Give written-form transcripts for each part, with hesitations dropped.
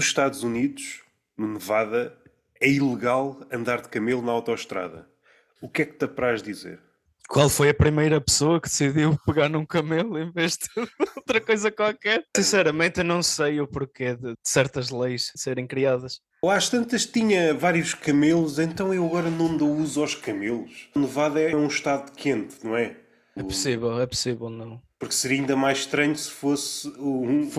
Nos Estados Unidos, no Nevada, é ilegal andar de camelo na autoestrada. O que é que te apraz dizer? Qual foi a primeira pessoa que decidiu pegar num camelo em vez de outra coisa qualquer? Sinceramente, eu não sei o porquê de certas leis serem criadas. Ou às tantas tinha vários camelos, então eu agora não dou uso aos camelos. O Nevada é um estado quente, não é? É possível, não. Porque seria ainda mais estranho se fosse um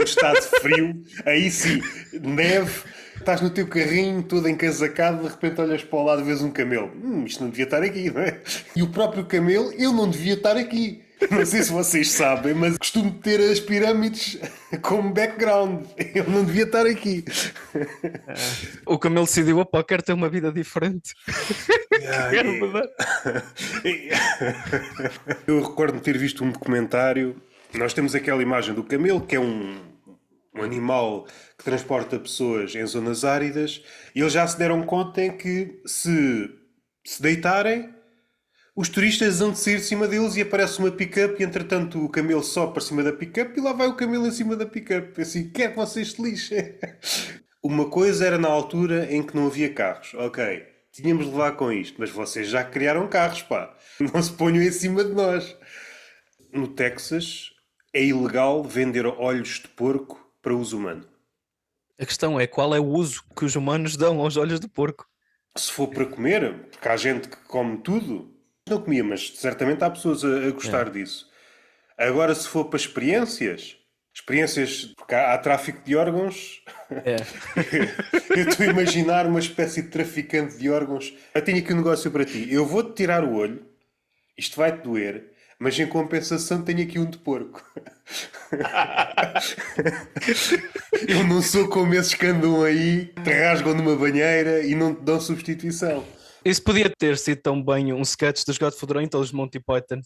estado frio. Aí sim, neve, estás no teu carrinho todo encasacado, de repente olhas para o lado e vês um camelo. Isto não devia estar aqui, não é? E o próprio camelo, eu não devia estar aqui. Não sei se vocês sabem, mas costumo ter as pirâmides como background. Eu não devia estar aqui. O camelo decidiu, opa, quero ter uma vida diferente. Quero mudar. Eu recordo-me ter visto um documentário. Nós temos aquela imagem do camelo, que é um animal que transporta pessoas em zonas áridas, e eles já se deram conta em que se deitarem, os turistas vão descer de cima deles e aparece uma pick-up e entretanto o camelo sobe para cima da pick-up e lá vai o camelo em cima da pick-up. Assim, quer que vocês se lixem? Uma coisa era na altura em que não havia carros. Ok, tínhamos de levar com isto, mas vocês já criaram carros, pá. Não se ponham em cima de nós. No Texas é ilegal vender olhos de porco para uso humano. A questão é, qual é o uso que os humanos dão aos olhos de porco? Se for para comer, porque há gente que come tudo, não comia, mas certamente há pessoas a gostar disso. Agora, se for para experiências, porque há tráfico de órgãos. É. Eu estou a imaginar uma espécie de traficante de órgãos. Eu tenho aqui um negócio para ti. Eu vou-te tirar o olho, isto vai-te doer, mas em compensação tenho aqui um de porco. Eu não sou como esses que andam aí, te rasgam numa banheira e não te dão substituição. Isso podia ter sido tão bem um sketch dos Godfrey ou dos Monty Python.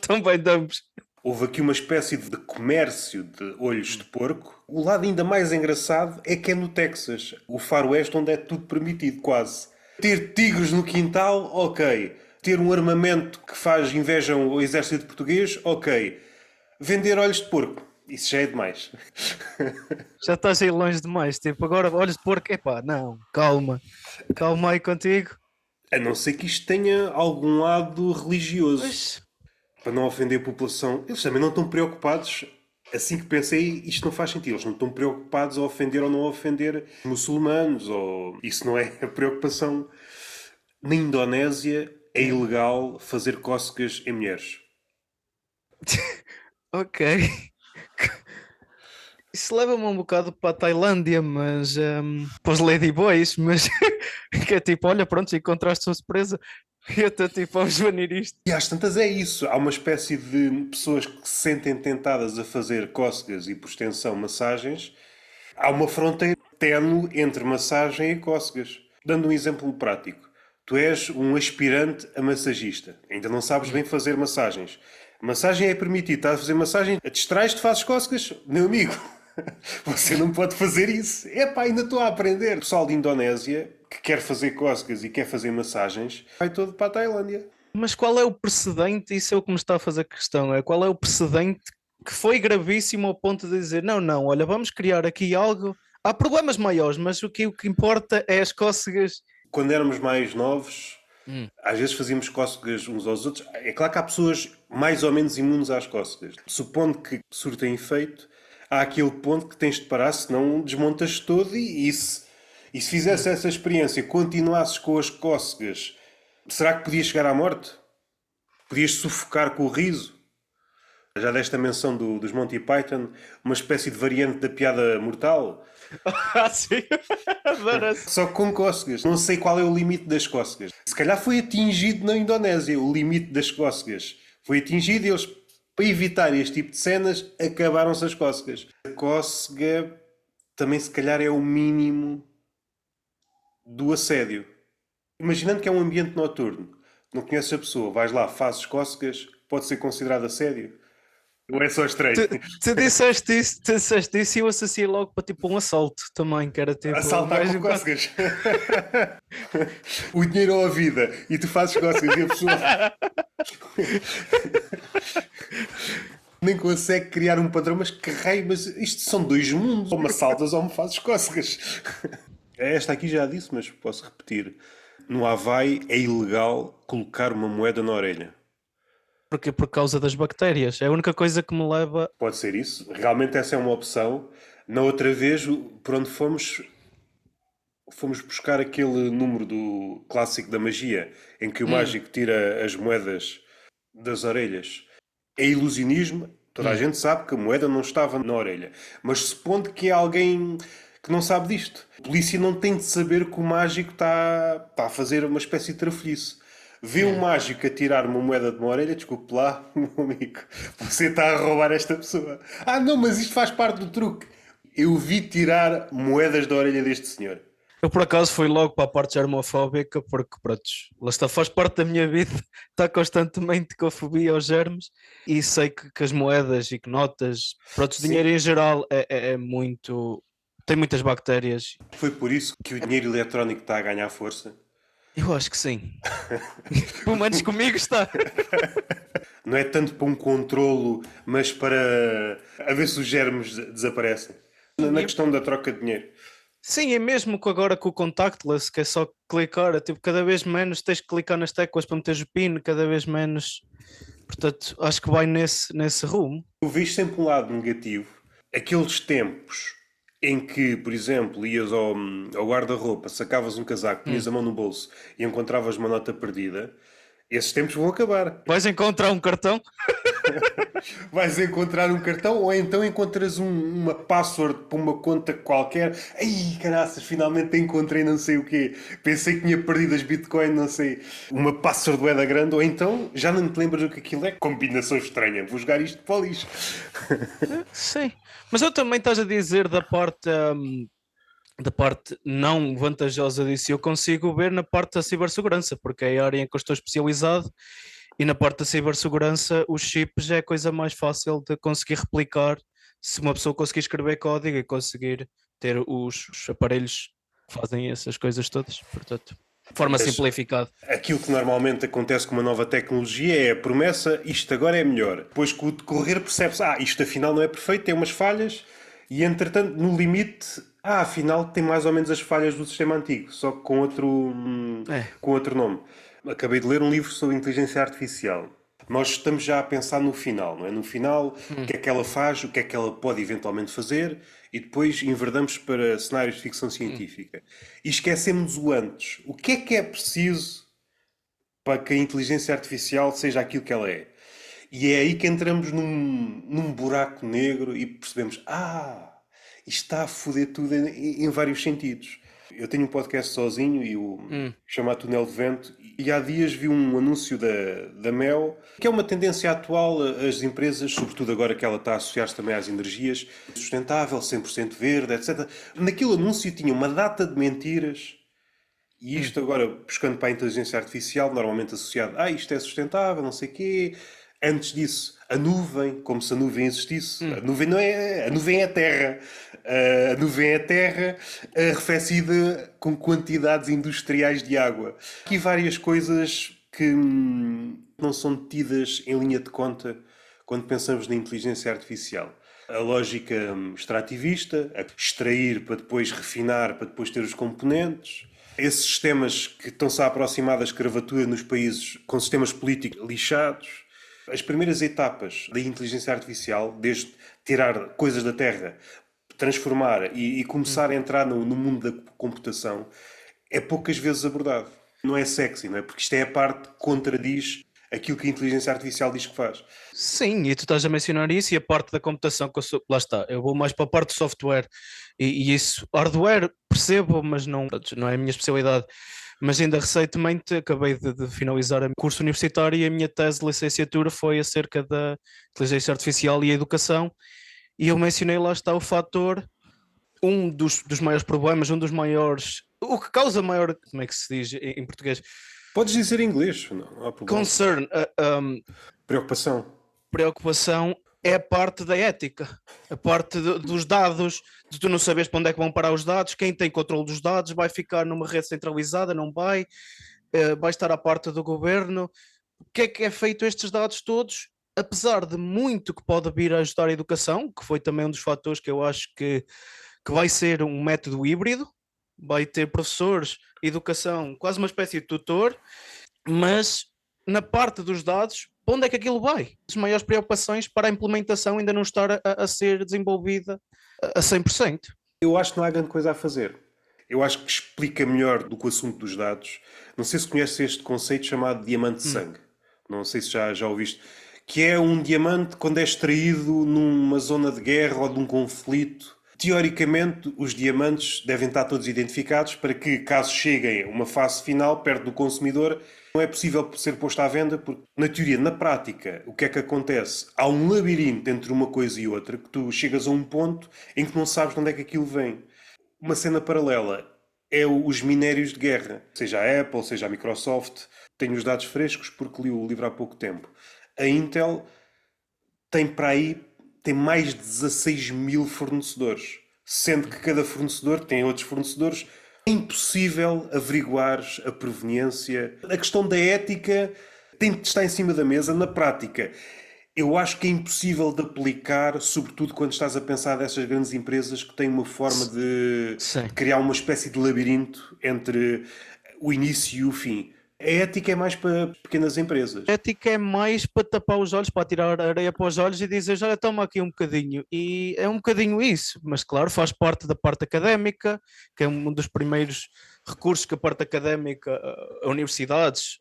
Tão bem de ambos. Houve aqui uma espécie de comércio de olhos de porco. O lado ainda mais engraçado é que é no Texas, o faroeste, onde é tudo permitido, quase. Ter tigres no quintal, ok. Ter um armamento que faz inveja ao exército português, ok. Vender olhos de porco, isso já é demais. Já estás aí longe demais. Tipo, agora olhos de porco. Epá, não, calma. Calma aí contigo. A não ser que isto tenha algum lado religioso. Mas, Para não ofender a população. Eles também não estão preocupados. Assim que pensei, isto não faz sentido. Eles não estão preocupados a ofender ou não ofender muçulmanos. Isso não é a preocupação. Na Indonésia é ilegal fazer cócegas em mulheres. ok. Isso leva-me um bocado para a Tailândia, mas para os Ladyboys, mas que é tipo, olha, pronto, encontraste uma surpresa. E eu estou tipo, vamos banir isto. E às tantas é isso. Há uma espécie de pessoas que se sentem tentadas a fazer cócegas e, por extensão, massagens. Há uma fronteira ténue entre massagem e cócegas. Dando um exemplo prático. Tu és um aspirante a massagista. Ainda não sabes bem fazer massagens. Massagem é permitido. Estás a fazer massagem, distrais-te, fazes cócegas. Meu amigo, você não pode fazer isso. Epá, ainda estou a aprender. O pessoal de Indonésia, que quer fazer cócegas e quer fazer massagens, vai todo para a Tailândia. Mas qual é o precedente? Isso é o que me está a fazer questão. É qual é o precedente que foi gravíssimo ao ponto de dizer, não, olha, vamos criar aqui algo. Há problemas maiores, mas o que importa é as cócegas. Quando éramos mais novos, às vezes fazíamos cócegas uns aos outros. É claro que há pessoas mais ou menos imunes às cócegas. Supondo que surtem efeito, há aquele ponto que tens de parar, senão desmontas todo e se fizesse essa experiência, continuasses com as cócegas, será que podias chegar à morte? Podias sufocar com o riso? Já desta menção dos Monty Python, uma espécie de variante da piada mortal? Sim, adoro-se. Só que com cócegas. Não sei qual é o limite das cócegas. Se calhar foi atingido na Indonésia, o limite das cócegas. Foi atingido e eles, para evitar este tipo de cenas, acabaram-se as cócegas. A cócega também se calhar é o mínimo do assédio. Imaginando que é um ambiente noturno, não conheces a pessoa, vais lá, fazes cócegas, pode ser considerado assédio? Ou é só estranho? Tu disseste isso e eu associei logo para tipo um assalto também, que era tipo... Assaltar com cócegas. O dinheiro ou a vida. E tu fazes cócegas e a pessoa... Nem consegue criar um padrão, mas que raio, mas isto são dois mundos. Ou me assaltas ou me fazes cócegas. Esta aqui já disse, mas posso repetir. No Havaí é ilegal colocar uma moeda na orelha. Porque por causa das bactérias. É a única coisa que me leva. Pode ser isso. Realmente essa é uma opção. Na outra vez, por onde fomos buscar aquele número do clássico da magia, em que o mágico tira as moedas das orelhas. É ilusionismo. Toda a gente sabe que a moeda não estava na orelha. Mas supondo que é alguém que não sabe disto. A polícia não tem de saber que o mágico está a fazer uma espécie de trafolhice. Vê um mágico a tirar uma moeda de uma orelha, desculpe lá, meu amigo, você está a roubar esta pessoa. Ah, não, mas isto faz parte do truque. Eu vi tirar moedas da orelha deste senhor. Eu por acaso fui logo para a parte germofóbica, porque pronto, lá está, faz parte da minha vida, está constantemente com a fobia aos germes e sei que as moedas e que notas, pronto, o dinheiro Sim. em geral é muito. Tem muitas bactérias. Foi por isso que o dinheiro eletrónico está a ganhar força. Eu acho que sim. Pelo menos comigo está. Não é tanto para um controlo, mas para a ver se os germes desaparecem. Na questão da troca de dinheiro. Sim, é mesmo que agora com o contactless, que é só clicar, é tipo, cada vez menos tens que clicar nas teclas para meter o PIN, cada vez menos. Portanto, acho que vai nesse rumo. Eu vejo sempre um lado negativo. Aqueles tempos em que, por exemplo, ias ao guarda-roupa, sacavas um casaco, punhas a mão no bolso e encontravas uma nota perdida, esses tempos vão acabar. Vais encontrar um cartão? Vais encontrar um cartão ou então encontras uma password para uma conta qualquer. Ai, caraças, finalmente encontrei não sei o quê. Pensei que tinha perdido as Bitcoin, não sei. Uma password bué da grande ou então já não te lembras do que aquilo é. Combinação estranha. Vou jogar isto para o lixo. Sim. Mas eu também estás a dizer da parte não vantajosa disso, eu consigo ver na parte da cibersegurança, porque é a área em que eu estou especializado e na parte da cibersegurança os chips é a coisa mais fácil de conseguir replicar se uma pessoa conseguir escrever código e conseguir ter os aparelhos que fazem essas coisas todas, portanto, de forma Mas simplificada. aquilo que normalmente acontece com uma nova tecnologia é a promessa, isto agora é melhor. Depois com o decorrer percebe-se, isto afinal não é perfeito, tem umas falhas, e entretanto no limite, afinal tem mais ou menos as falhas do sistema antigo, só que É. com outro nome. Acabei de ler um livro sobre inteligência artificial. Nós estamos já a pensar no final, não é? No final, o que é que ela faz, o que é que ela pode eventualmente fazer, e depois enverdamos para cenários de ficção científica. E esquecemos o antes. O que é preciso para que a inteligência artificial seja aquilo que ela é? E é aí que entramos num buraco negro e percebemos: isto está a foder tudo em vários sentidos. Eu tenho um podcast sozinho e o chamado Túnel de Vento, e há dias vi um anúncio da Mel, que é uma tendência atual, as empresas, sobretudo agora que ela está a associar-se também às energias, sustentável, 100% verde, etc. Naquele anúncio tinha uma data de mentiras. E isto agora, buscando para a inteligência artificial, normalmente associado, isto é sustentável, não sei o quê. Antes disso, a nuvem, como se a nuvem existisse. A nuvem não é, a nuvem é a terra. A nuvem é a terra arrefecida com quantidades industriais de água. Aqui várias coisas que não são tidas em linha de conta quando pensamos na inteligência artificial. A lógica extrativista, a extrair para depois refinar, para depois ter os componentes. Esses sistemas que estão-se a aproximar da escravatura nos países com sistemas políticos lixados. As primeiras etapas da inteligência artificial, desde tirar coisas da Terra, transformar e começar a entrar no mundo da computação, é poucas vezes abordado. Não é sexy, não é? Porque isto é a parte que contradiz aquilo que a inteligência artificial diz que faz. Sim, e tu estás a mencionar isso e a parte da computação, lá está, eu vou mais para a parte do software e isso, hardware percebo, mas não é a minha especialidade. Mas ainda recentemente acabei de finalizar o curso universitário e a minha tese de licenciatura foi acerca da inteligência artificial e a educação, e eu mencionei lá está o fator, um dos maiores problemas, um dos maiores, o que causa maior, como é que se diz em português? Podes dizer em inglês, não há problema. Concern, Preocupação. preocupação é a parte da ética, a parte dos dados, de tu não saberes para onde é que vão parar os dados, quem tem controle dos dados, vai ficar numa rede centralizada, não vai estar à parte do governo, o que é feito estes dados todos, apesar de muito que pode vir a ajudar a educação, que foi também um dos fatores que eu acho que vai ser um método híbrido, vai ter professores, educação, quase uma espécie de tutor, mas na parte dos dados, para onde é que aquilo vai? As maiores preocupações para a implementação ainda não estar a ser desenvolvida a 100%. Eu acho que não há grande coisa a fazer. Eu acho que explica melhor do que o assunto dos dados. Não sei se conheces este conceito chamado diamante de sangue. Não sei se já ouviste. Que é um diamante quando é extraído numa zona de guerra ou de um conflito. Teoricamente, os diamantes devem estar todos identificados para que, caso cheguem a uma fase final, perto do consumidor, não é possível ser posto à venda, porque, na teoria, na prática, o que é que acontece? Há um labirinto entre uma coisa e outra, que tu chegas a um ponto em que não sabes de onde é que aquilo vem. Uma cena paralela é os minérios de guerra, seja a Apple, seja a Microsoft. Tenho os dados frescos porque li o livro há pouco tempo. A Intel tem para aí mais de 16 mil fornecedores, sendo que cada fornecedor tem outros fornecedores. É impossível averiguar a proveniência. A questão da ética tem de estar em cima da mesa. Na prática, eu acho que é impossível de aplicar, sobretudo quando estás a pensar dessas grandes empresas que têm uma forma de Sim. criar uma espécie de labirinto entre o início e o fim. A ética é mais para pequenas empresas. A ética é mais para tapar os olhos, para tirar areia para os olhos e dizer, olha, toma aqui um bocadinho. E é um bocadinho isso, mas claro, faz parte da parte académica, que é um dos primeiros recursos que a parte académica, universidades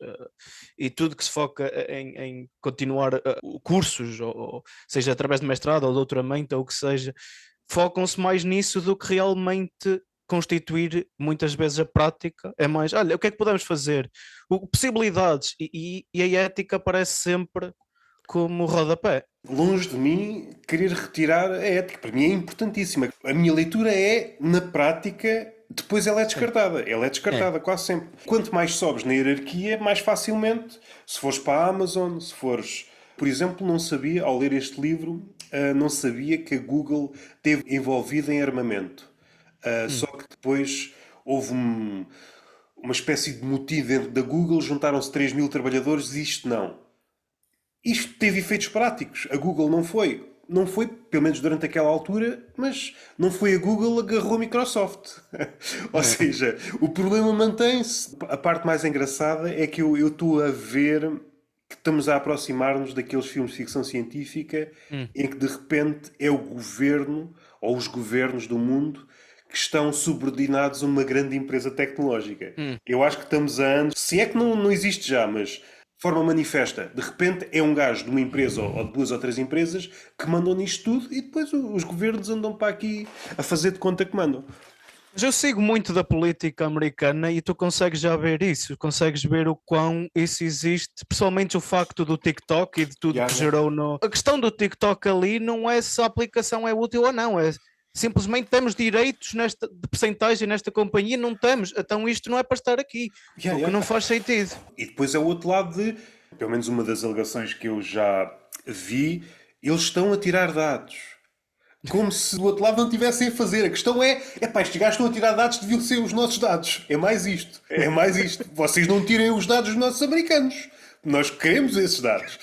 e tudo que se foca em continuar cursos, ou seja através de mestrado ou doutoramento, ou o que seja, focam-se mais nisso do que realmente constituir muitas vezes a prática. É mais, olha, o que é que podemos fazer? Possibilidades e a ética aparece sempre como rodapé. Longe de mim querer retirar a ética. Para mim é importantíssima. A minha leitura é, na prática, depois ela é descartada. Ela é descartada quase sempre. Quanto mais sobes na hierarquia, mais facilmente, se fores para a Amazon, se fores... Por exemplo, não sabia, ao ler este livro, não sabia que a Google esteve envolvida em armamento. Só que depois houve uma espécie de motim dentro da Google, juntaram-se 3 mil trabalhadores e isto não. Isto teve efeitos práticos. A Google não foi. Não foi, pelo menos durante aquela altura, mas não foi a Google que agarrou a Microsoft. Ou seja, o problema mantém-se. A parte mais engraçada é que eu estou a ver que estamos a aproximar-nos daqueles filmes de ficção científica em que de repente é o governo ou os governos do mundo que estão subordinados a uma grande empresa tecnológica. Eu acho que estamos a anos, se é que não existe já, mas de forma manifesta, de repente é um gajo de uma empresa ou de 2 ou 3 empresas que mandam nisto tudo e depois os governos andam para aqui a fazer de conta que mandam. Mas eu sigo muito da política americana e tu consegues já ver isso, consegues ver o quão isso existe, principalmente o facto do TikTok e de tudo que gerou no... A questão do TikTok ali não é se a aplicação é útil ou não, é simplesmente temos direitos de percentagem nesta companhia, não temos, então isto não é para estar aqui, o que não faz sentido. E depois é o outro lado de, pelo menos uma das alegações que eu já vi, eles estão a tirar dados. Como se do outro lado não tivessem a fazer. A questão é, pá, estes gajos estão a tirar dados, deviam ser os nossos dados. É mais isto. É mais isto. Vocês não tirem os dados dos nossos americanos. Nós queremos esses dados.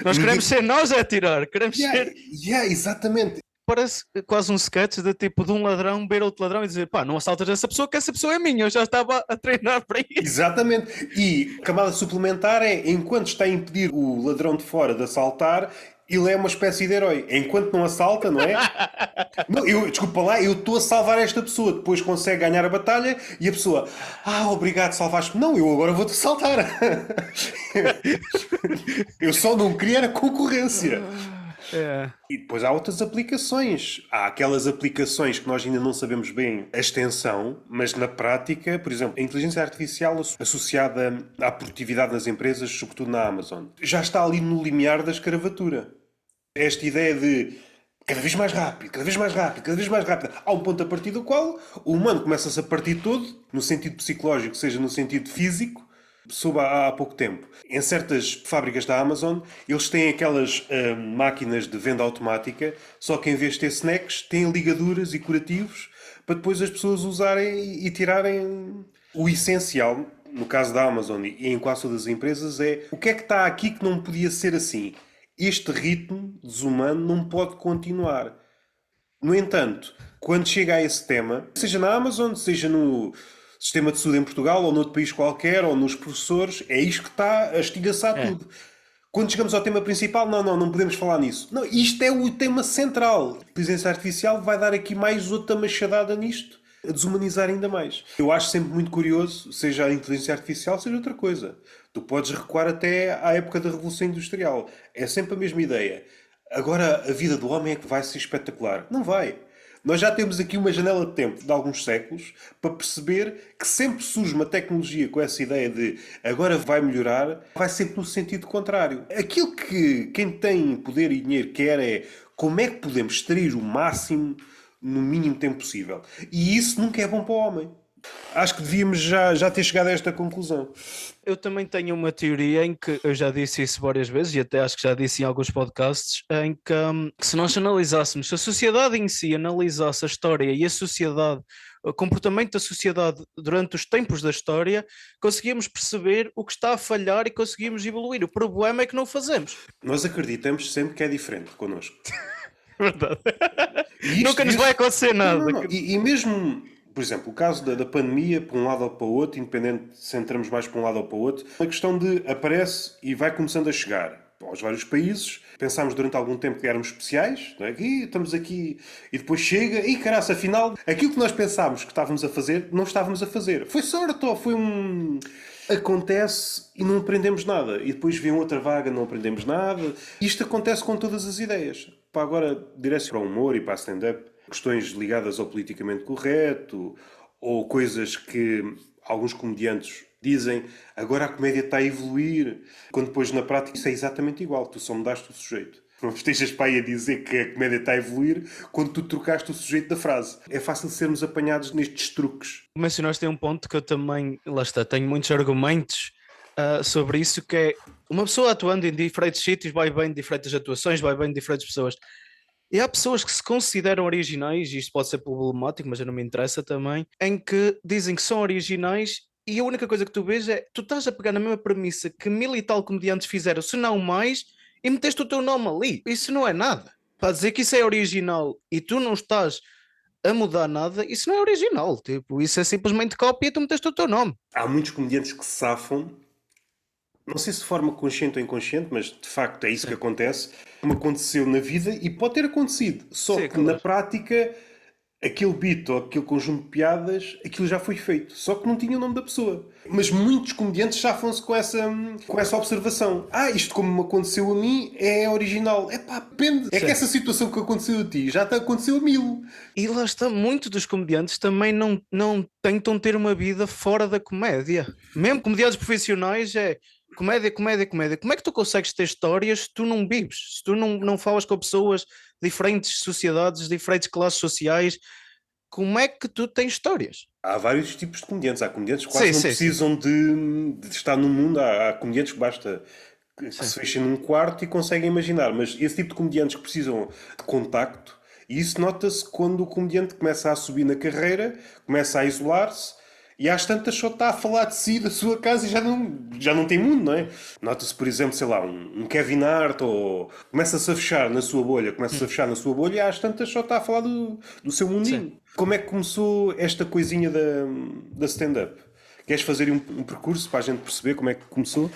Nós queremos ser nós a tirar. Queremos ser... Exatamente. Parece quase um sketch de tipo de um ladrão ver outro ladrão e dizer, pá, não assaltas essa pessoa que essa pessoa é minha, eu já estava a treinar para isso. Exatamente. E a camada suplementar é, enquanto está a impedir o ladrão de fora de assaltar, ele é uma espécie de herói. Enquanto não assalta, não é? Não, desculpa lá, eu estou a salvar esta pessoa. Depois consegue ganhar a batalha e a pessoa, obrigado, salvaste-me. Não, eu agora vou-te assaltar. Eu só não queria a concorrência. E depois há outras aplicações. Há aquelas aplicações que nós ainda não sabemos bem a extensão, mas na prática, por exemplo, a inteligência artificial associada à produtividade nas empresas, sobretudo na Amazon, já está ali no limiar da escravatura. Esta ideia de cada vez mais rápido, cada vez mais rápido, cada vez mais rápido. Há um ponto a partir do qual o humano começa-se a partir todo, no sentido psicológico, seja no sentido físico, soube há pouco tempo. Em certas fábricas da Amazon, eles têm aquelas máquinas de venda automática, só que em vez de ter snacks, têm ligaduras e curativos para depois as pessoas usarem e tirarem o essencial. No caso da Amazon e em quase todas as empresas é o que é que está aqui que não podia ser assim? este ritmo desumano não pode continuar. No entanto, quando chega a esse tema, seja na Amazon, seja no sistema de saúde em Portugal, ou noutro país qualquer, ou nos professores, é isto que está a estilhaçar É. tudo. Quando chegamos ao tema principal, não podemos falar nisso. Não, isto é o tema central. A inteligência artificial vai dar aqui mais outra machadada nisto, a desumanizar ainda mais. Eu acho sempre muito curioso, seja a inteligência artificial, seja outra coisa. Tu podes recuar até à época da Revolução Industrial. É sempre a mesma ideia. Agora, a vida do homem é que vai ser espetacular. Não vai. Nós já temos aqui uma janela de tempo de alguns séculos para perceber que sempre surge uma tecnologia com essa ideia de agora vai melhorar, vai sempre no sentido contrário. Aquilo que quem tem poder e dinheiro quer é como é que podemos extrair o máximo no mínimo tempo possível. E isso nunca é bom para o homem. Acho que devíamos já ter chegado a esta conclusão. Eu também tenho uma teoria em que eu já disse isso várias vezes e até acho que já disse em alguns podcasts, em que se nós analisássemos, se a sociedade em si analisasse a história e a sociedade, o comportamento da sociedade durante os tempos da história, conseguíamos perceber o que está a falhar e conseguimos evoluir. O problema é que não o fazemos. Nós acreditamos sempre que é diferente connosco. Verdade. E isto- Nunca nos vai acontecer nada. Não. E mesmo, por exemplo, o caso da pandemia, para um lado ou para o outro, independente se entramos mais para um lado ou para o outro, a questão de aparece e vai começando a chegar aos vários países. Pensámos durante algum tempo que éramos especiais, não é? E estamos aqui, e depois chega, e caraça, afinal, aquilo que nós pensámos que estávamos a fazer, não estávamos a fazer. Foi sorte ou foi um. Acontece e não aprendemos nada. E depois vem outra vaga, não aprendemos nada. Isto acontece com todas as ideias. Para agora, direto para o humor e para a stand-up, questões ligadas ao politicamente correto, ou coisas que alguns comediantes dizem, agora a comédia está a evoluir, quando depois na prática isso é exatamente igual, tu só mudaste o sujeito. Não estejas para aí a dizer que a comédia está a evoluir quando tu trocaste o sujeito da frase. É fácil sermos apanhados nestes truques. Mencionaste um ponto que eu também, lá está, tenho muitos argumentos sobre isso, que é uma pessoa atuando em diferentes sítios, vai bem de diferentes atuações, vai bem de diferentes pessoas. E há pessoas que se consideram originais, e isto pode ser problemático, mas já não me interessa também, em que dizem que são originais e a única coisa que tu vês é tu estás a pegar na mesma premissa que mil e tal comediantes fizeram, se não mais, e meteste o teu nome ali. Isso não é nada. Para dizer que isso é original e tu não estás a mudar nada, isso não é original. Tipo, isso é simplesmente cópia e tu meteste o teu nome. Há muitos comediantes que se safam, não sei se de forma consciente ou inconsciente, mas de facto é isso Sim. que acontece, como aconteceu na vida e pode ter acontecido. Só Sim, que claro. na prática, aquele beat ou aquele conjunto de piadas, aquilo já foi feito. Só que não tinha o nome da pessoa. Mas muitos comediantes safam-se com essa observação. Ah, isto como me aconteceu a mim é original. É pá, depende. É Sim. que essa situação que aconteceu a ti já te aconteceu a mil. E lá está, muitos dos comediantes também não tentam ter uma vida fora da comédia. Mesmo comediantes profissionais é comédia, comédia, comédia. Como é que tu consegues ter histórias se tu não vives? Se tu não falas com pessoas de diferentes sociedades, diferentes classes sociais, como é que tu tens histórias? Há vários tipos de comediantes. Há comediantes que Sim, quase não sim, sim. precisam de estar no mundo. Há comediantes que basta que Sim. se fechem num quarto e conseguem imaginar. Mas esse tipo de comediantes que precisam de contacto, e isso nota-se quando o comediante começa a subir na carreira, começa a isolar-se, e às tantas só está a falar de si, da sua casa, e já não tem mundo, não é? Nota-se, por exemplo, sei lá, um Kevin Hart, ou começa-se a fechar na sua bolha, e às tantas só está a falar do seu mundinho. Sim. Como é que começou esta coisinha da stand-up? Queres fazer um percurso para a gente perceber como é que começou?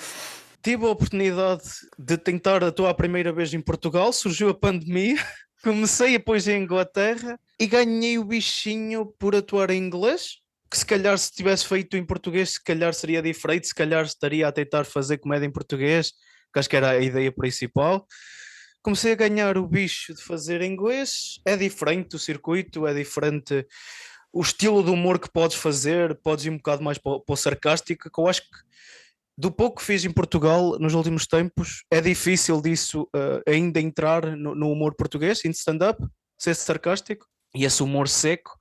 Tive a oportunidade de tentar atuar a primeira vez em Portugal, surgiu a pandemia, comecei depois em Inglaterra e ganhei o bichinho por atuar em inglês, que se calhar se tivesse feito em português, se calhar seria diferente, se calhar estaria a tentar fazer comédia em português, que acho que era a ideia principal. Comecei a ganhar o bicho de fazer em inglês, é diferente o circuito, é diferente o estilo de humor que podes fazer, podes ir um bocado mais para o sarcástico, que eu acho que do pouco que fiz em Portugal nos últimos tempos, é difícil disso ainda entrar no humor português, em stand-up, ser sarcástico, e esse humor seco.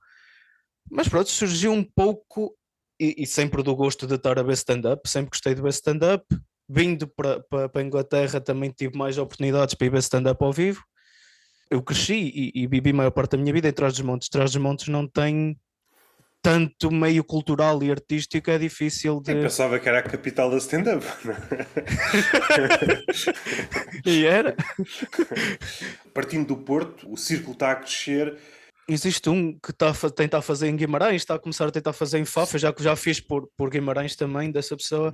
Mas pronto, surgiu um pouco, e sempre do gosto de estar a ver stand-up, sempre gostei de ver stand-up. Vindo para a Inglaterra também tive mais oportunidades para ir ver stand-up ao vivo. Eu cresci e vivi a maior parte da minha vida em Trás-os-Montes. Trás-os-Montes não tem tanto meio cultural e artístico, é difícil Eu de... pensava que era a capital da stand-up. E era. Partindo do Porto, o círculo está a crescer. Existe um que está a tentar fazer em Guimarães, está a começar a tentar fazer em Faf, já fiz por Guimarães também, dessa pessoa.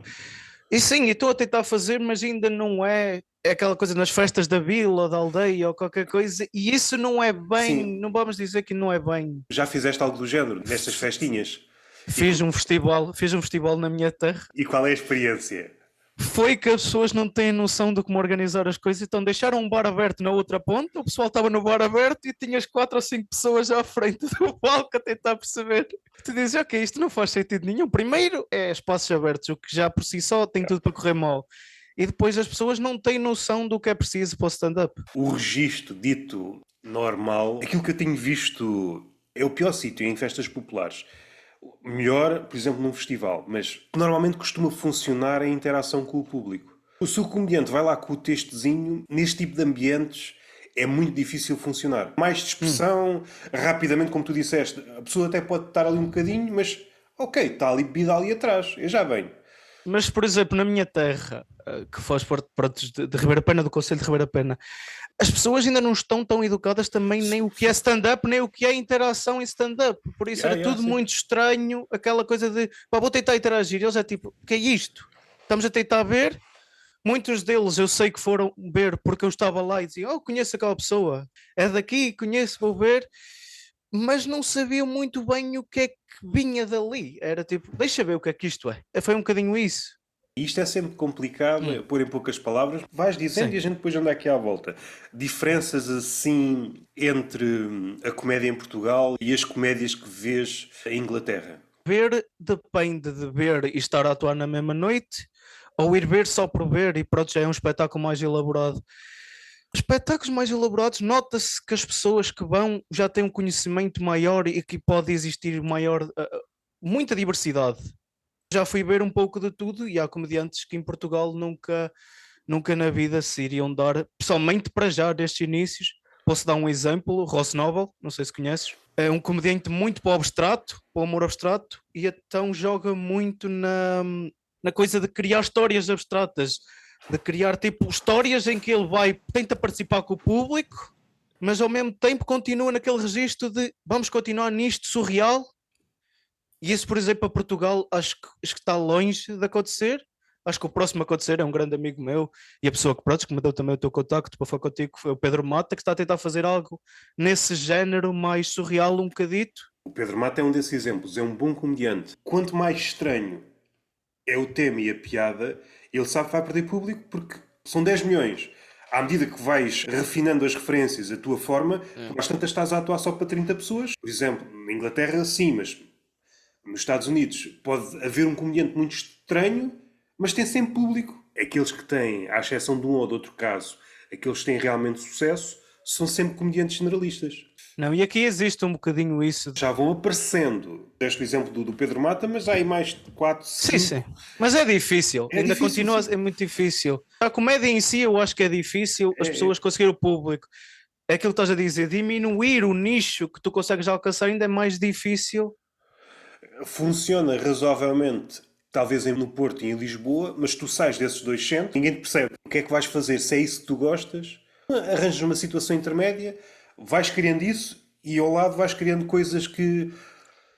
E sim, e estou a tentar fazer, mas ainda não é aquela coisa nas festas da vila, ou da aldeia ou qualquer coisa, e isso não é bem, Sim, não vamos dizer que não é bem. já fizeste algo do género nestas festinhas? E, Fiz um festival na minha terra. e qual é a experiência? Foi que as pessoas não têm noção de como organizar as coisas, então deixaram um bar aberto na outra ponta, o pessoal estava no bar aberto e tinhas 4 ou 5 pessoas à frente do palco a tentar perceber. Tu dizes, ok, isto não faz sentido nenhum. Primeiro é espaços abertos, o que já por si só tem tudo para correr mal. E depois as pessoas não têm noção do que é preciso para o stand-up. O registro dito normal, aquilo que eu tenho visto é o pior sítio em festas populares. Melhor, por exemplo, num festival, mas normalmente costuma funcionar a interação com o público. Se o comediante vai lá com o textozinho, neste tipo de ambientes é muito difícil funcionar. Mais dispersão, rapidamente, como tu disseste, a pessoa até pode estar ali um bocadinho, mas ok, está ali bebida ali atrás, eu já venho. Mas, por exemplo, na minha terra, que faz parte pronto, de Ribeira Pena, do Conselho de Ribeira Pena, as pessoas ainda não estão tão educadas também nem o que é stand-up, nem o que é interação em stand-up. Por isso era tudo Sim. muito estranho, aquela coisa de, pá, vou tentar interagir. Eles é tipo, o que é isto? Estamos a tentar ver. Muitos deles eu sei que foram ver porque eu estava lá e diziam, oh, conheço aquela pessoa, é daqui, conheço, vou ver. Mas não sabiam muito bem o que é que vinha dali. Era tipo, deixa ver o que é que isto é. Foi um bocadinho isso. E isto é sempre complicado, é pôr em poucas palavras. Vais dizendo Sim. e a gente depois anda aqui à volta. Diferenças assim entre a comédia em Portugal e as comédias que vês em Inglaterra. Ver depende de ver e estar a atuar na mesma noite, ou ir ver só por ver e pronto, já é um espetáculo mais elaborado. Espetáculos mais elaborados, nota-se que as pessoas que vão já têm um conhecimento maior e que pode existir maior, muita diversidade. Já fui ver um pouco de tudo e há comediantes que em Portugal nunca na vida se iriam dar, pessoalmente para já, destes inícios. Posso dar um exemplo, Ross Noble, não sei se conheces. É um comediante muito para o abstrato, para o humor abstrato, e então joga muito na coisa de criar histórias abstratas, de criar tipo histórias em que ele tenta participar com o público, mas ao mesmo tempo continua naquele registro de vamos continuar nisto surreal. E isso, por exemplo, para Portugal, acho que está longe de acontecer. Acho que o próximo a acontecer é um grande amigo meu e a pessoa que, pronto, que me deu também o teu contacto para falar contigo foi o Pedro Mata, que está a tentar fazer algo nesse género mais surreal, um bocadito. O Pedro Mata é um desses exemplos, é um bom comediante. Quanto mais estranho é o tema e a piada, ele sabe que vai perder público porque são 10 milhões. À medida que vais refinando as referências, a tua forma, tu às tantas estás a atuar só para 30 pessoas. Por exemplo, na Inglaterra, sim, mas nos Estados Unidos pode haver um comediante muito estranho, mas tem sempre público. Aqueles que têm, à exceção de um ou de outro caso, aqueles que têm realmente sucesso, são sempre comediantes generalistas. Não, e aqui existe um bocadinho isso. Já vão aparecendo. Deste o exemplo do Pedro Mata, mas há aí mais de 4, 5. Sim. Mas é difícil, É ainda difícil, continua, sim. é muito difícil. A comédia em si eu acho que é difícil as pessoas conseguirem o público. É aquilo que estás a dizer, diminuir o nicho que tu consegues alcançar ainda é mais difícil. Funciona razoavelmente, talvez no Porto e em Lisboa, mas tu sais desses dois centros, ninguém te percebe o que é que vais fazer, se é isso que tu gostas, arranjas uma situação intermédia, vais criando isso e ao lado vais criando coisas que,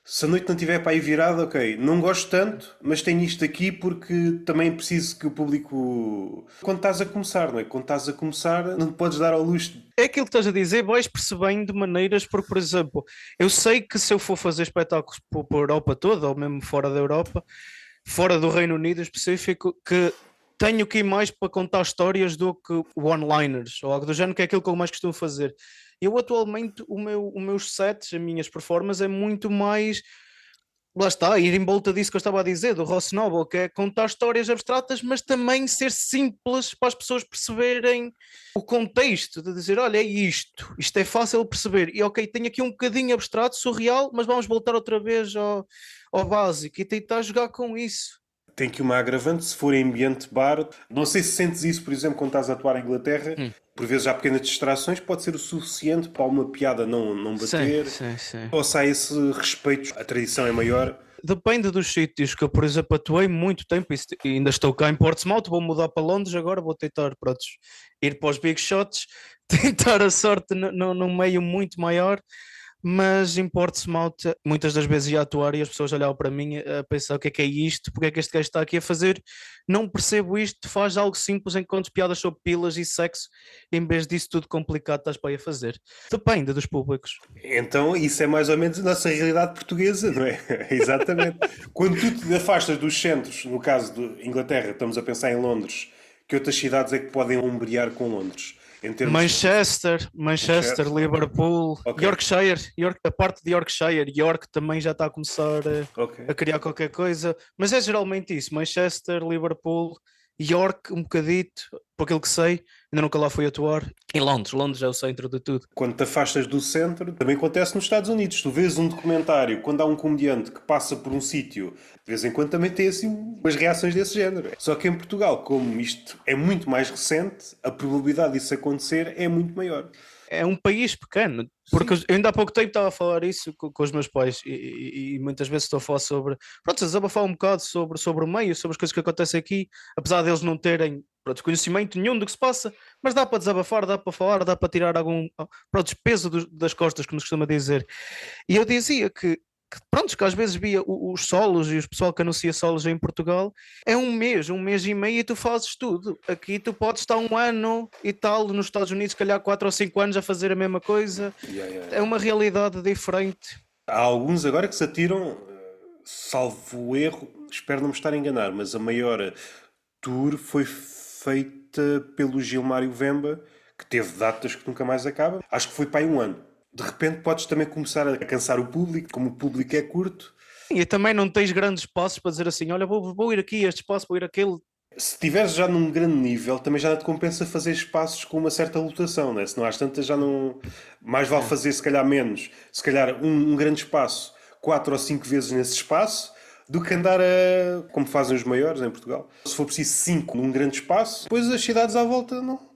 se a noite não estiver para aí virada, ok, não gosto tanto, mas tenho isto aqui porque também preciso que o público... Quando estás a começar, não é? Quando estás a começar, não te podes dar ao luxo. É aquilo que estás a dizer, vais percebendo de maneiras, porque, por exemplo, eu sei que se eu for fazer espetáculos por Europa toda, ou mesmo fora da Europa, fora do Reino Unido em específico, que tenho que ir mais para contar histórias do que one-liners, ou algo do género, que é aquilo que eu mais costumo fazer. Eu atualmente, os meus sets, as minhas performances, é muito mais... Lá está, ir em volta disso que eu estava a dizer, do Ross Noble, que é contar histórias abstratas, mas também ser simples para as pessoas perceberem o contexto, de dizer, olha, é isto é fácil de perceber, e ok, tenho aqui um bocadinho abstrato, surreal, mas vamos voltar outra vez ao básico e tentar jogar com isso. Tem que uma agravante, se for em ambiente bar. Não sei se sentes isso, por exemplo, quando estás a atuar em Inglaterra. por vezes há pequenas distrações, pode ser o suficiente para uma piada não bater, Sim. ou se há esse respeito, a tradição é maior. Depende dos sítios que eu, por exemplo, atuei muito tempo e ainda estou cá em Portsmouth, vou mudar para Londres agora, vou tentar, pronto, ir para os big shots, tentar a sorte num meio muito maior, mas em Portsmouth muitas das vezes ia atuar e as pessoas olhavam para mim a pensar o que é isto, porque é que este gajo está aqui a fazer, não percebo isto, faz algo simples enquanto piadas sobre pilas e sexo, em vez disso tudo complicado estás para aí a fazer. Depende dos públicos. Então, isso é mais ou menos a nossa realidade portuguesa, não é? Exatamente. Quando tu te afastas dos centros, no caso de Inglaterra, estamos a pensar em Londres, que outras cidades é que podem ombrear com Londres? Em termos Manchester, Manchester, Liverpool, ok, Yorkshire, a parte de Yorkshire, York também já está a começar ok. a criar qualquer coisa, mas é geralmente isso: Manchester, Liverpool, York, um bocadito, por aquilo que sei, ainda nunca lá fui atuar, e Londres é o centro de tudo. Quando te afastas do centro, também acontece nos Estados Unidos. Tu vês um documentário, quando há um comediante que passa por um sítio, de vez em quando também tem assim umas reações desse género. Só que em Portugal, como isto é muito mais recente, a probabilidade disso acontecer é muito maior. É um país pequeno, porque eu ainda há pouco tempo estava a falar isso com os meus pais e muitas vezes estou a falar sobre, pronto, a desabafar um bocado sobre o meio, sobre as coisas que acontecem aqui, apesar deles não terem, pronto, conhecimento nenhum do que se passa, mas dá para desabafar, dá para falar, dá para tirar algum, pronto, peso das costas, como se costuma dizer. E eu dizia pronto, que às vezes via os solos e o pessoal que anuncia solos em Portugal, é um mês e meio e tu fazes tudo. Aqui tu podes estar um ano e tal, nos Estados Unidos, se calhar 4 ou 5 anos a fazer a mesma coisa. É uma realidade diferente. Há alguns agora que se atiram, salvo erro, espero não me estar a enganar, mas a maior tour foi feita pelo Gilmário Vemba, que teve datas que nunca mais acabam. Acho que foi para aí um ano. De repente podes também começar a cansar o público, como o público é curto. E também não tens grandes passos para dizer assim: olha, vou ir aqui a este espaço, vou ir aquele. Se estiveres já num grande nível, também já não te compensa fazer espaços com uma certa lotação, né? Se não às tantas já não. Mais vale fazer se calhar menos. Se calhar um grande espaço, 4 ou 5 vezes nesse espaço, do que andar a. Como fazem os maiores em Portugal. Se for preciso 5 num grande espaço, depois as cidades à volta não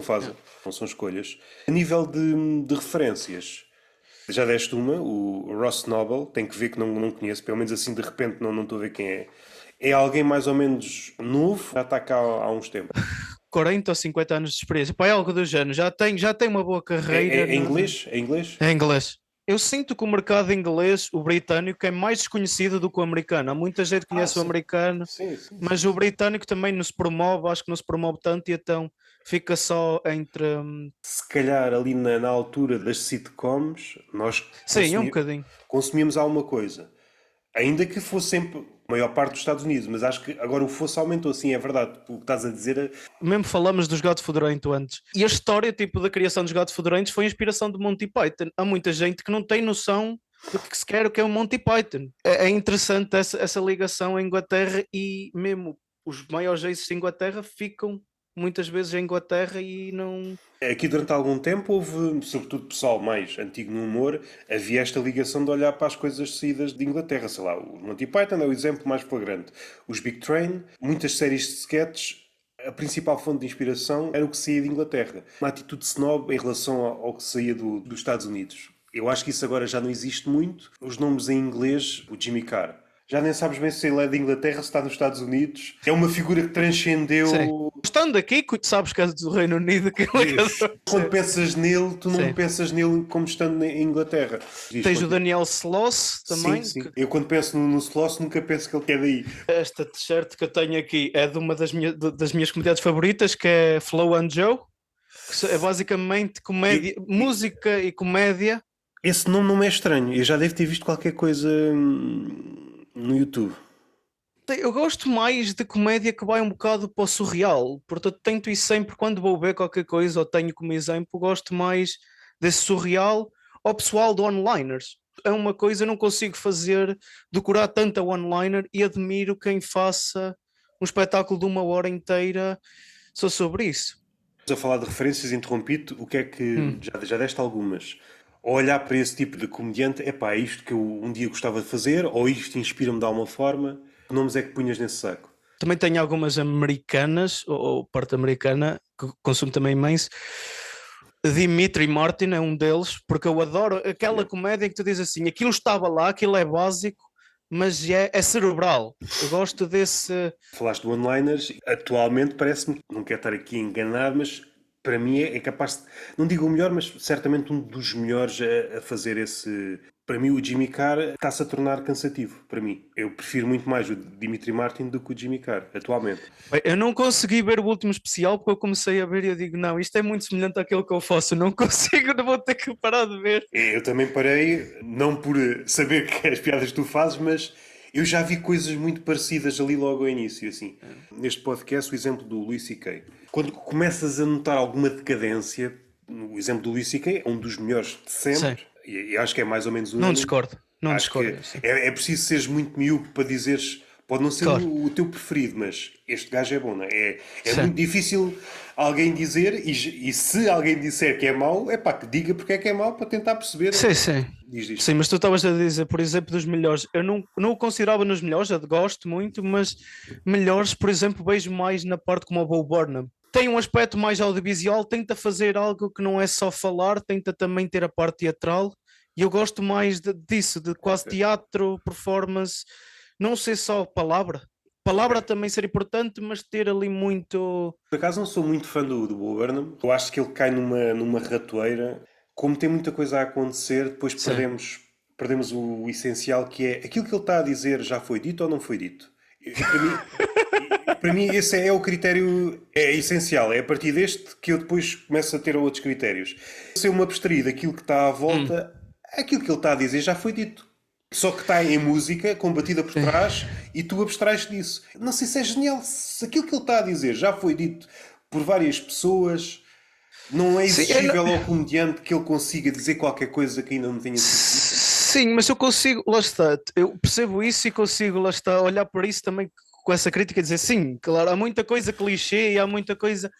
fazem. Não são escolhas. A nível de referências, já deste uma, o Ross Noble, tem que ver que não conheço, pelo menos assim de repente não estou a ver quem é. É alguém mais ou menos novo, já está cá há uns tempos. 40 ou 50 anos de experiência, pá, é algo do género, já tem uma boa carreira. É inglês? É inglês? É inglês. Eu sinto que o mercado inglês, o britânico, é mais desconhecido do que o americano. Há muita gente que conhece o Sim. americano, Sim. mas o britânico também não se promove, acho que não se promove tanto, e então fica só entre. Se calhar ali na altura das sitcoms, nós Sim, é um bocadinho. consumíamos alguma coisa. Ainda que fosse sempre a maior parte dos Estados Unidos, mas acho que agora o fosso aumentou, sim, é verdade. O que estás a dizer é. Mesmo falamos dos Gato Fedorento antes. E a história, tipo, da criação dos Gato Fedorentos foi inspiração de Monty Python. Há muita gente que não tem noção do que se quer o que é o Monty Python. É interessante essa ligação à Inglaterra e mesmo os maiores aces em Inglaterra ficam muitas vezes em Inglaterra e não. Aqui durante algum tempo houve, sobretudo pessoal mais antigo no humor, havia esta ligação de olhar para as coisas saídas de Inglaterra. Sei lá, o Monty Python é o exemplo mais flagrante. Os Big Train, muitas séries de sketches, a principal fonte de inspiração era o que saía de Inglaterra. Uma atitude snob em relação ao que saía dos Estados Unidos. Eu acho que isso agora já não existe muito. Os nomes em inglês, o Jimmy Carr. Já nem sabes bem se ele é de Inglaterra, se está nos Estados Unidos. É uma figura que transcendeu. Sim. Estando aqui, sabes que é do Reino Unido. Quando pensas nele, tu não pensas nele como estando em Inglaterra. Tens o Daniel Sloss também. Sim. Eu quando penso no Sloss nunca penso que ele é daí. Esta t-shirt que eu tenho aqui é de uma das minhas comunidades favoritas, que é Flow and Joe, que é basicamente comédia, música e comédia. Esse nome não me é estranho. Eu já devo ter visto qualquer coisa no YouTube. Eu gosto mais de comédia que vai um bocado para o surreal, portanto tento isso sempre quando vou ver qualquer coisa ou tenho como exemplo, gosto mais desse surreal ao pessoal de one-liners. É uma coisa eu não consigo fazer, decorar tanta one-liner, e admiro quem faça um espetáculo de 1 hora inteira só sobre isso. A falar de referências, interrompido, o que é que já deste algumas? Ou olhar para esse tipo de comediante, é isto que eu um dia gostava de fazer, ou isto inspira-me de alguma forma. Que nomes é que punhas nesse saco? Também tenho algumas americanas, ou parte americana, que consumo também imenso. Dimitri Martin é um deles, porque eu adoro aquela comédia que tu dizes assim, aquilo estava lá, aquilo é básico, mas é cerebral. Eu gosto desse... Falaste de one-liners, atualmente parece-me, não quero estar aqui enganado, mas para mim é capaz de, não digo o melhor, mas certamente um dos melhores a fazer esse. Para mim, o Jimmy Carr está-se a tornar cansativo. Para mim, eu prefiro muito mais o Dimitri Martin do que o Jimmy Carr, atualmente. Bem, eu não consegui ver o último especial porque eu comecei a ver e eu digo, não, isto é muito semelhante àquilo que eu faço, eu não consigo, não vou ter que parar de ver. Eu também parei, não por saber que as piadas que tu fazes, mas eu já vi coisas muito parecidas ali logo ao início, assim. Neste podcast, o exemplo do Louis C.K. Quando começas a notar alguma decadência, o exemplo do Louis C.K. é um dos melhores de sempre, Sim. e acho que é mais ou menos Não unânime. discordo, não Acho que discordo. Sim. é preciso seres muito miúdo para dizeres. Pode não ser Claro. o teu preferido, mas este gajo é bom, não é? É Sim. muito difícil alguém dizer, e se alguém disser que é mau, é pá, que diga porque é que é mau para tentar perceber. Sim, sim. Diz isto. Sim, mas tu estavas a dizer, por exemplo, dos melhores. Eu não o considerava nos melhores, eu gosto muito, mas melhores, por exemplo, vejo mais na parte como o Bo Burnham. Tem um aspecto mais audiovisual, tenta fazer algo que não é só falar, tenta também ter a parte teatral. E eu gosto mais disso, de quase teatro, performance, não ser só palavra. Palavra também ser importante, mas ter ali muito. Por acaso não sou muito fã do Bo Burnham. Eu acho que ele cai numa ratoeira. Como tem muita coisa a acontecer, depois Sim. perdemos o essencial, que é aquilo que ele está a dizer já foi dito ou não foi dito. Para mim esse é o critério essencial. É a partir deste que eu depois começo a ter outros critérios. Se eu me abstrair daquilo que está à volta, aquilo que ele está a dizer já foi dito. Só que está em música, combatida por trás, e tu abstrais disso. Não sei se é genial. Se aquilo que ele está a dizer já foi dito por várias pessoas, não é Sim, exigível ao comediante que ele consiga dizer qualquer coisa que ainda não tenha sido dita. Sim, mas eu consigo, lá está, eu percebo isso e consigo, lá está, olhar para isso também com essa crítica e dizer sim, claro, há muita coisa clichê e há muita coisa,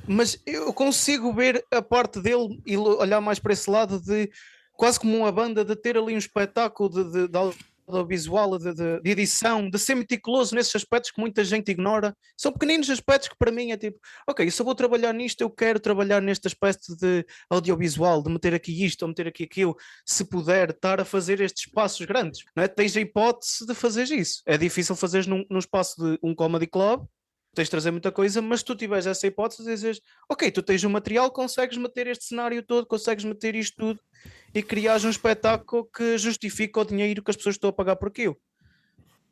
mas eu consigo ver a parte dele e olhar mais para esse lado de quase como uma banda, de ter ali um espetáculo de audiovisual, de edição, de ser meticuloso nesses aspectos que muita gente ignora. São pequeninos aspectos que para mim é tipo, ok, se eu vou trabalhar nisto, eu quero trabalhar neste aspecto de audiovisual, de meter aqui isto ou meter aqui aquilo, se puder estar a fazer estes passos grandes, não é? Tens a hipótese de fazer isso. É difícil fazeres num espaço de um comedy club, tens de trazer muita coisa, mas se tu tiveres essa hipótese de dizeres, ok, tu tens o material, consegues meter este cenário todo, consegues meter isto tudo e criares um espetáculo que justifica o dinheiro que as pessoas estão a pagar por aquilo.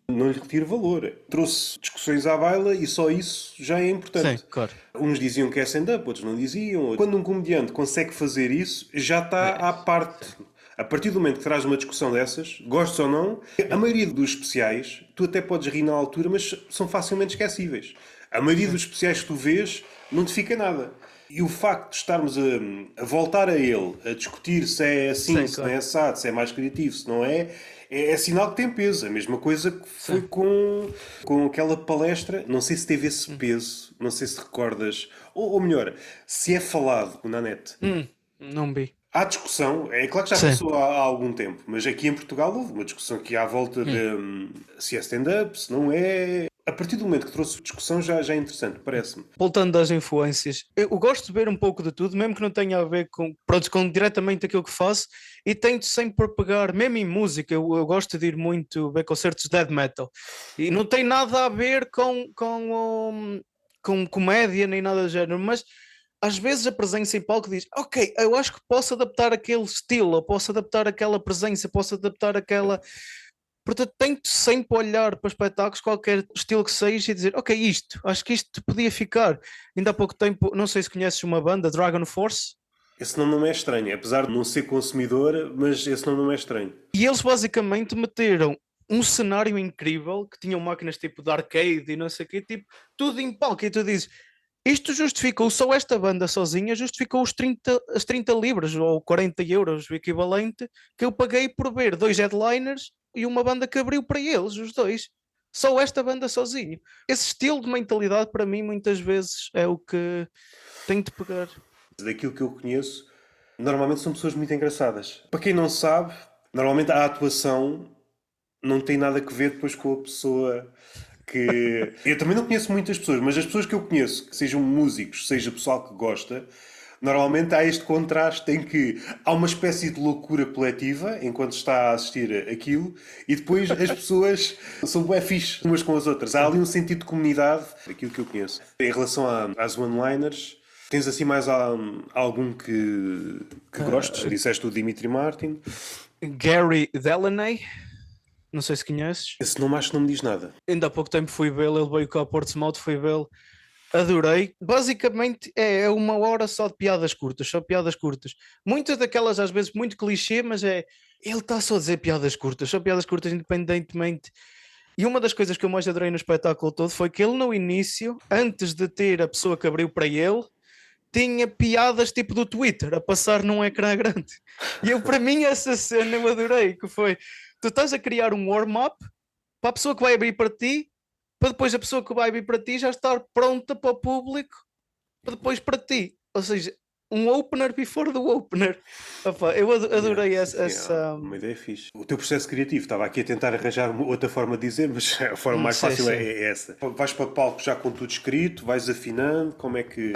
Não lhe retiro valor. Trouxe discussões à baila e só isso já é importante. Sim, claro. Uns diziam que é stand-up, outros não diziam. Quando um comediante consegue fazer isso, já está à parte. A partir do momento que traz uma discussão dessas, gostes ou não, a maioria dos especiais, tu até podes rir na altura, mas são facilmente esquecíveis. A maioria dos especiais que tu vês não te fica nada. E o facto de estarmos a voltar a ele, a discutir se é assim, Sim, se claro. não é assado, se é mais criativo, se não é sinal que tem peso. A mesma coisa que foi com aquela palestra. Não sei se teve esse peso, não sei se recordas. Ou melhor, se é falado na net. Não vi. Há discussão, é claro que já Sim. passou há algum tempo, mas aqui em Portugal houve uma discussão aqui à volta de se é stand-up, se não é. A partir do momento que trouxe discussão já é interessante, parece-me. Voltando às influências, eu gosto de ver um pouco de tudo, mesmo que não tenha a ver com, pronto, com diretamente aquilo que faço, e tento sempre pegar, mesmo em música, eu gosto de ir muito ver concertos de death metal, e não tem nada a ver com comédia nem nada do género, mas às vezes a presença em palco diz, ok, eu acho que posso adaptar aquele estilo, eu posso adaptar aquela presença, posso adaptar aquela. Portanto, tento sempre olhar para espetáculos, qualquer estilo que seja, e dizer, ok, acho que isto podia ficar. Ainda há pouco tempo, não sei se conheces uma banda, Dragon Force, Esse nome não é estranho, apesar de não ser consumidor, mas esse nome não é estranho. e eles basicamente meteram um cenário incrível, que tinham máquinas tipo de arcade e não sei o quê, tipo, tudo em palco, e tu dizes, isto justificou só esta banda sozinha, justificou as 30 libras ou 40 euros, o equivalente, que eu paguei por ver dois headliners e uma banda que abriu para eles, os dois. Só esta banda sozinho. Esse estilo de mentalidade, para mim, muitas vezes é o que tenho de pegar. Daquilo que eu conheço, normalmente são pessoas muito engraçadas. Para quem não sabe, normalmente a atuação não tem nada a ver depois com a pessoa que eu também não conheço muitas pessoas, mas as pessoas que eu conheço, que sejam músicos, seja pessoal que gosta, normalmente há este contraste em que há uma espécie de loucura coletiva enquanto está a assistir aquilo e depois as pessoas são bem fixe umas com as outras. Há ali um sentido de comunidade, aquilo que eu conheço. Em relação às one-liners, tens assim mais algum que gostes? Disseste o Dimitri Martin. Gary Delaney, não sei se conheces. Esse nome acho que não me diz nada. Ainda há pouco tempo fui vê-lo, ele veio cá a Portsmouth, fui vê-lo. Adorei. Basicamente é 1 hora só de piadas curtas, só piadas curtas. Muitas daquelas às vezes muito clichê, mas ele está só a dizer piadas curtas, só piadas curtas independentemente. E uma das coisas que eu mais adorei no espetáculo todo foi que ele no início, antes de ter a pessoa que abriu para ele, tinha piadas tipo do Twitter a passar num ecrã grande. E eu, para mim, essa cena eu adorei, que foi, tu estás a criar um warm-up para a pessoa que vai abrir para ti, para depois a pessoa que vai abrir para ti já estar pronta para o público, para depois para ti. Ou seja, um opener before the opener. Opa, eu adorei essa. Uma ideia fixe. O teu processo criativo, estava aqui a tentar arranjar uma outra forma de dizer, mas a forma mais fácil sim. é essa. Vais para palco já com tudo escrito, vais afinando, como é que...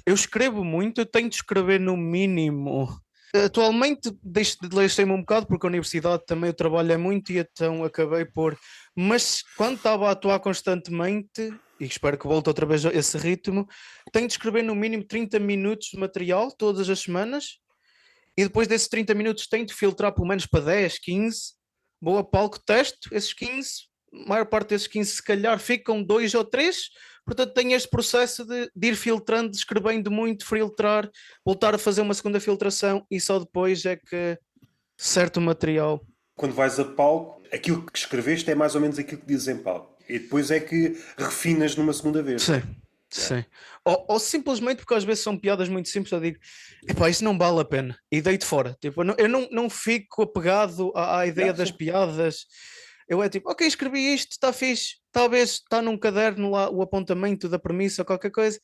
Eu escrevo muito, eu tenho de escrever no mínimo. Atualmente deixei-me um bocado porque a universidade também o trabalho é muito e então acabei por... Mas quando estava a atuar constantemente, e espero que volte outra vez a esse ritmo, tenho de escrever no mínimo 30 minutos de material todas as semanas e depois desses 30 minutos tenho de filtrar pelo menos para 10, 15. Vou a palco, testo esses 15, a maior parte desses 15 se calhar ficam 2 ou 3. Portanto, tenho este processo de ir filtrando, escrevendo muito, filtrar, voltar a fazer uma segunda filtração e só depois é que certo material. Quando vais a palco, aquilo que escreveste é mais ou menos aquilo que dizes em palco. E depois é que refinas numa segunda vez. Sim, sim. Ou simplesmente porque às vezes são piadas muito simples, eu digo, epá, isso não vale a pena. E deito fora. Tipo, eu não fico apegado à ideia das piadas. Eu é tipo, ok, escrevi isto, está fixe. Talvez está num caderno lá o apontamento da premissa ou qualquer coisa.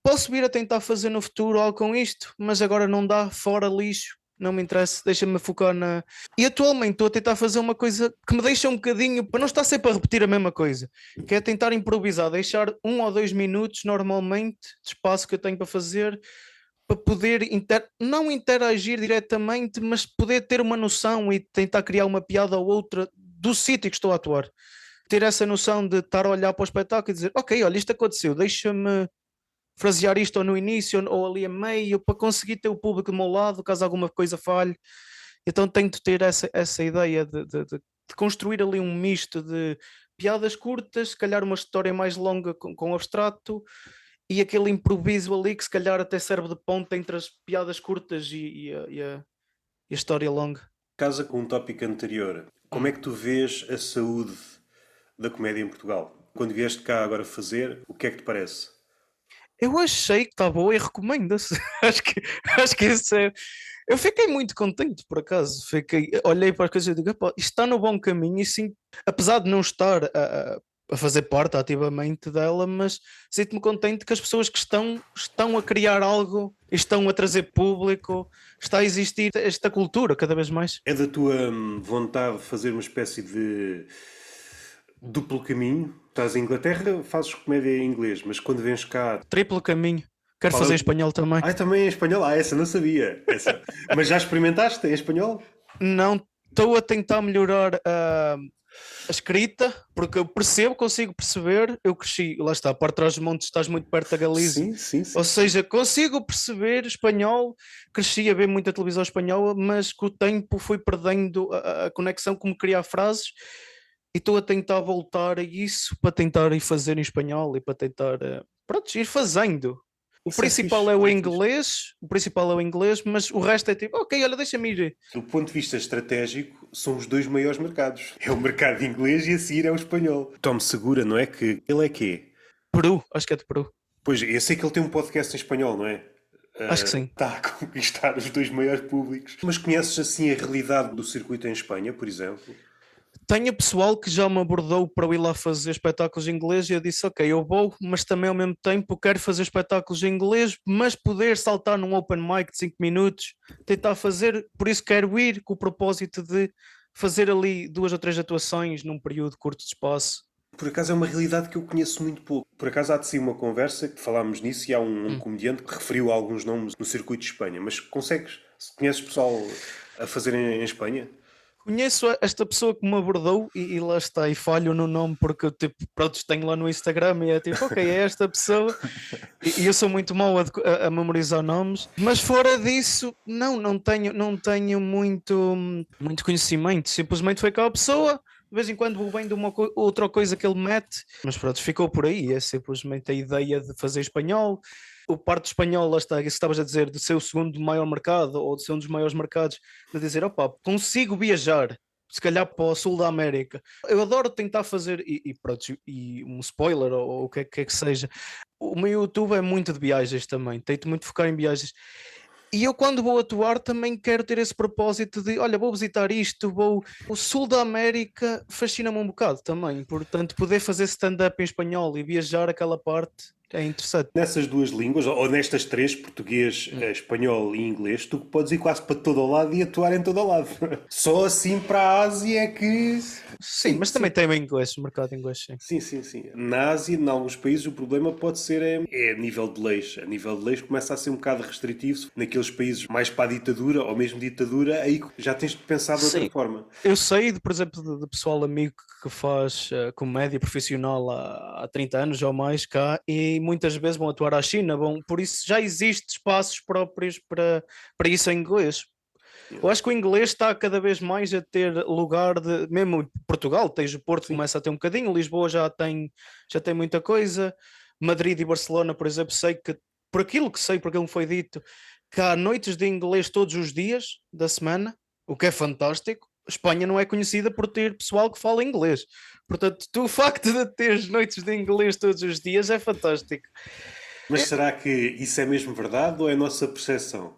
Posso vir a tentar fazer no futuro algo com isto, mas agora não dá, fora lixo. Não me interessa, deixa-me focar na. E atualmente estou a tentar fazer uma coisa que me deixa um bocadinho, para não estar sempre a repetir a mesma coisa, que é tentar improvisar, deixar 1 ou 2 minutos normalmente de espaço que eu tenho para fazer, para poder não interagir diretamente, mas poder ter uma noção e tentar criar uma piada ou outra do sítio que estou a atuar. Ter essa noção de estar a olhar para o espetáculo e dizer, ok, olha, isto aconteceu, deixa-me frasear isto ou no início ou ali a meio para conseguir ter o público do meu lado caso alguma coisa falhe. Então tenho de ter essa ideia de construir ali um misto de piadas curtas, se calhar uma história mais longa com abstrato e aquele improviso ali que se calhar até serve de ponte entre as piadas curtas e a história longa. Casa com um tópico anterior, como é que tu vês a saúde da comédia em Portugal? Quando vieste cá agora fazer, o que é que te parece? Eu achei que está boa e recomendo-se. acho que isso é. Eu fiquei muito contente, por acaso. Olhei para as coisas e digo, isto está no bom caminho e sim, apesar de não estar a fazer parte ativamente dela, mas sinto-me contente que as pessoas que estão a criar algo, estão a trazer público, está a existir esta cultura cada vez mais. É da tua vontade de fazer uma espécie de duplo caminho? Estás em Inglaterra, fazes comédia em inglês, mas quando vens cá... Triplo caminho. Quero Qual é fazer o- em espanhol também. também em espanhol? Essa não sabia. Mas já experimentaste em espanhol? Não estou a tentar melhorar a escrita, porque eu consigo perceber, eu cresci, lá está, para trás dos montes, estás muito perto da Galiza, Sim, sim, sim. ou seja, consigo perceber espanhol, cresci a ver muita televisão espanhola, mas com o tempo fui perdendo a conexão como criar frases e estou a tentar voltar a isso para tentar ir fazer em espanhol e para tentar, pronto, ir fazendo. O Isso é principal fixe, é o é fixe. inglês, mas o resto é tipo, ok, olha, deixa-me ir. Do ponto de vista estratégico, são os dois maiores mercados. É o mercado inglês e a seguir é o espanhol. Tom Segura, não é que... Ele é quê? Peru, acho que é de Peru, Pois, eu sei que ele tem um podcast em espanhol, não é? acho que sim. Está a conquistar os dois maiores públicos. Mas conheces assim a realidade do circuito em Espanha, por exemplo? Tenho pessoal que já me abordou para eu ir lá fazer espetáculos em inglês e eu disse, ok, eu vou, mas também ao mesmo tempo quero fazer espetáculos em inglês, mas poder saltar num open mic de 5 minutos, tentar fazer, por isso quero ir com o propósito de fazer ali 2 ou 3 atuações num período curto de espaço. Por acaso é uma realidade que eu conheço muito pouco. Por acaso há de ser uma conversa que falámos nisso e há um comediante que referiu alguns nomes no circuito de Espanha. Mas consegues? Conheces pessoal a fazer em Espanha? Conheço esta pessoa que me abordou e lá está, e falho no nome porque eu tipo, pronto, tenho lá no Instagram e é tipo, ok, é esta pessoa e eu sou muito mau a memorizar nomes, mas fora disso, não tenho muito conhecimento, simplesmente foi aquela pessoa, de vez em quando vou bem de uma outra coisa que ele mete, mas pronto, ficou por aí, é simplesmente a ideia de fazer espanhol. O parte espanhol, lá está, isso que estavas a dizer, de ser o segundo maior mercado ou de ser um dos maiores mercados, de dizer, opa, consigo viajar, se calhar para o sul da América. Eu adoro tentar fazer, e pronto, e um spoiler ou o que é que seja. O meu YouTube é muito de viagens também, tento muito focar em viagens. E eu, quando vou atuar, também quero ter esse propósito de, olha, vou visitar isto, vou. O sul da América fascina-me um bocado também, portanto, poder fazer stand-up em espanhol e viajar aquela parte é interessante. Nessas duas línguas, ou nestas três, português, espanhol e inglês, tu podes ir quase para todo o lado e atuar em todo o lado. Só assim para a Ásia é que. Sim, Sim, mas também sim. tem o inglês, o mercado inglês, sim. Sim, sim, sim. Na Ásia, em alguns países, o problema pode ser é a nível de leis. A nível de leis começa a ser um bocado restritivo. Naqueles países mais para a ditadura, ou mesmo ditadura, aí já tens de pensar de outra Sim, forma. eu sei, por exemplo, de pessoal amigo que faz comédia profissional há 30 anos ou mais cá e muitas vezes vão atuar à China, por isso já existe espaços próprios para isso em inglês. Yeah. Eu acho que o inglês está cada vez mais a ter lugar de, mesmo em Portugal, tens o Porto Sim. começa a ter um bocadinho, Lisboa já tem muita coisa, Madrid e Barcelona, por exemplo, sei que, por aquilo que sei, porque ele me foi dito, que há noites de inglês todos os dias da semana, o que é fantástico. Espanha não é conhecida por ter pessoal que fala inglês. Portanto, o facto de teres noites de inglês todos os dias é fantástico. Mas será que isso é mesmo verdade ou é a nossa percepção?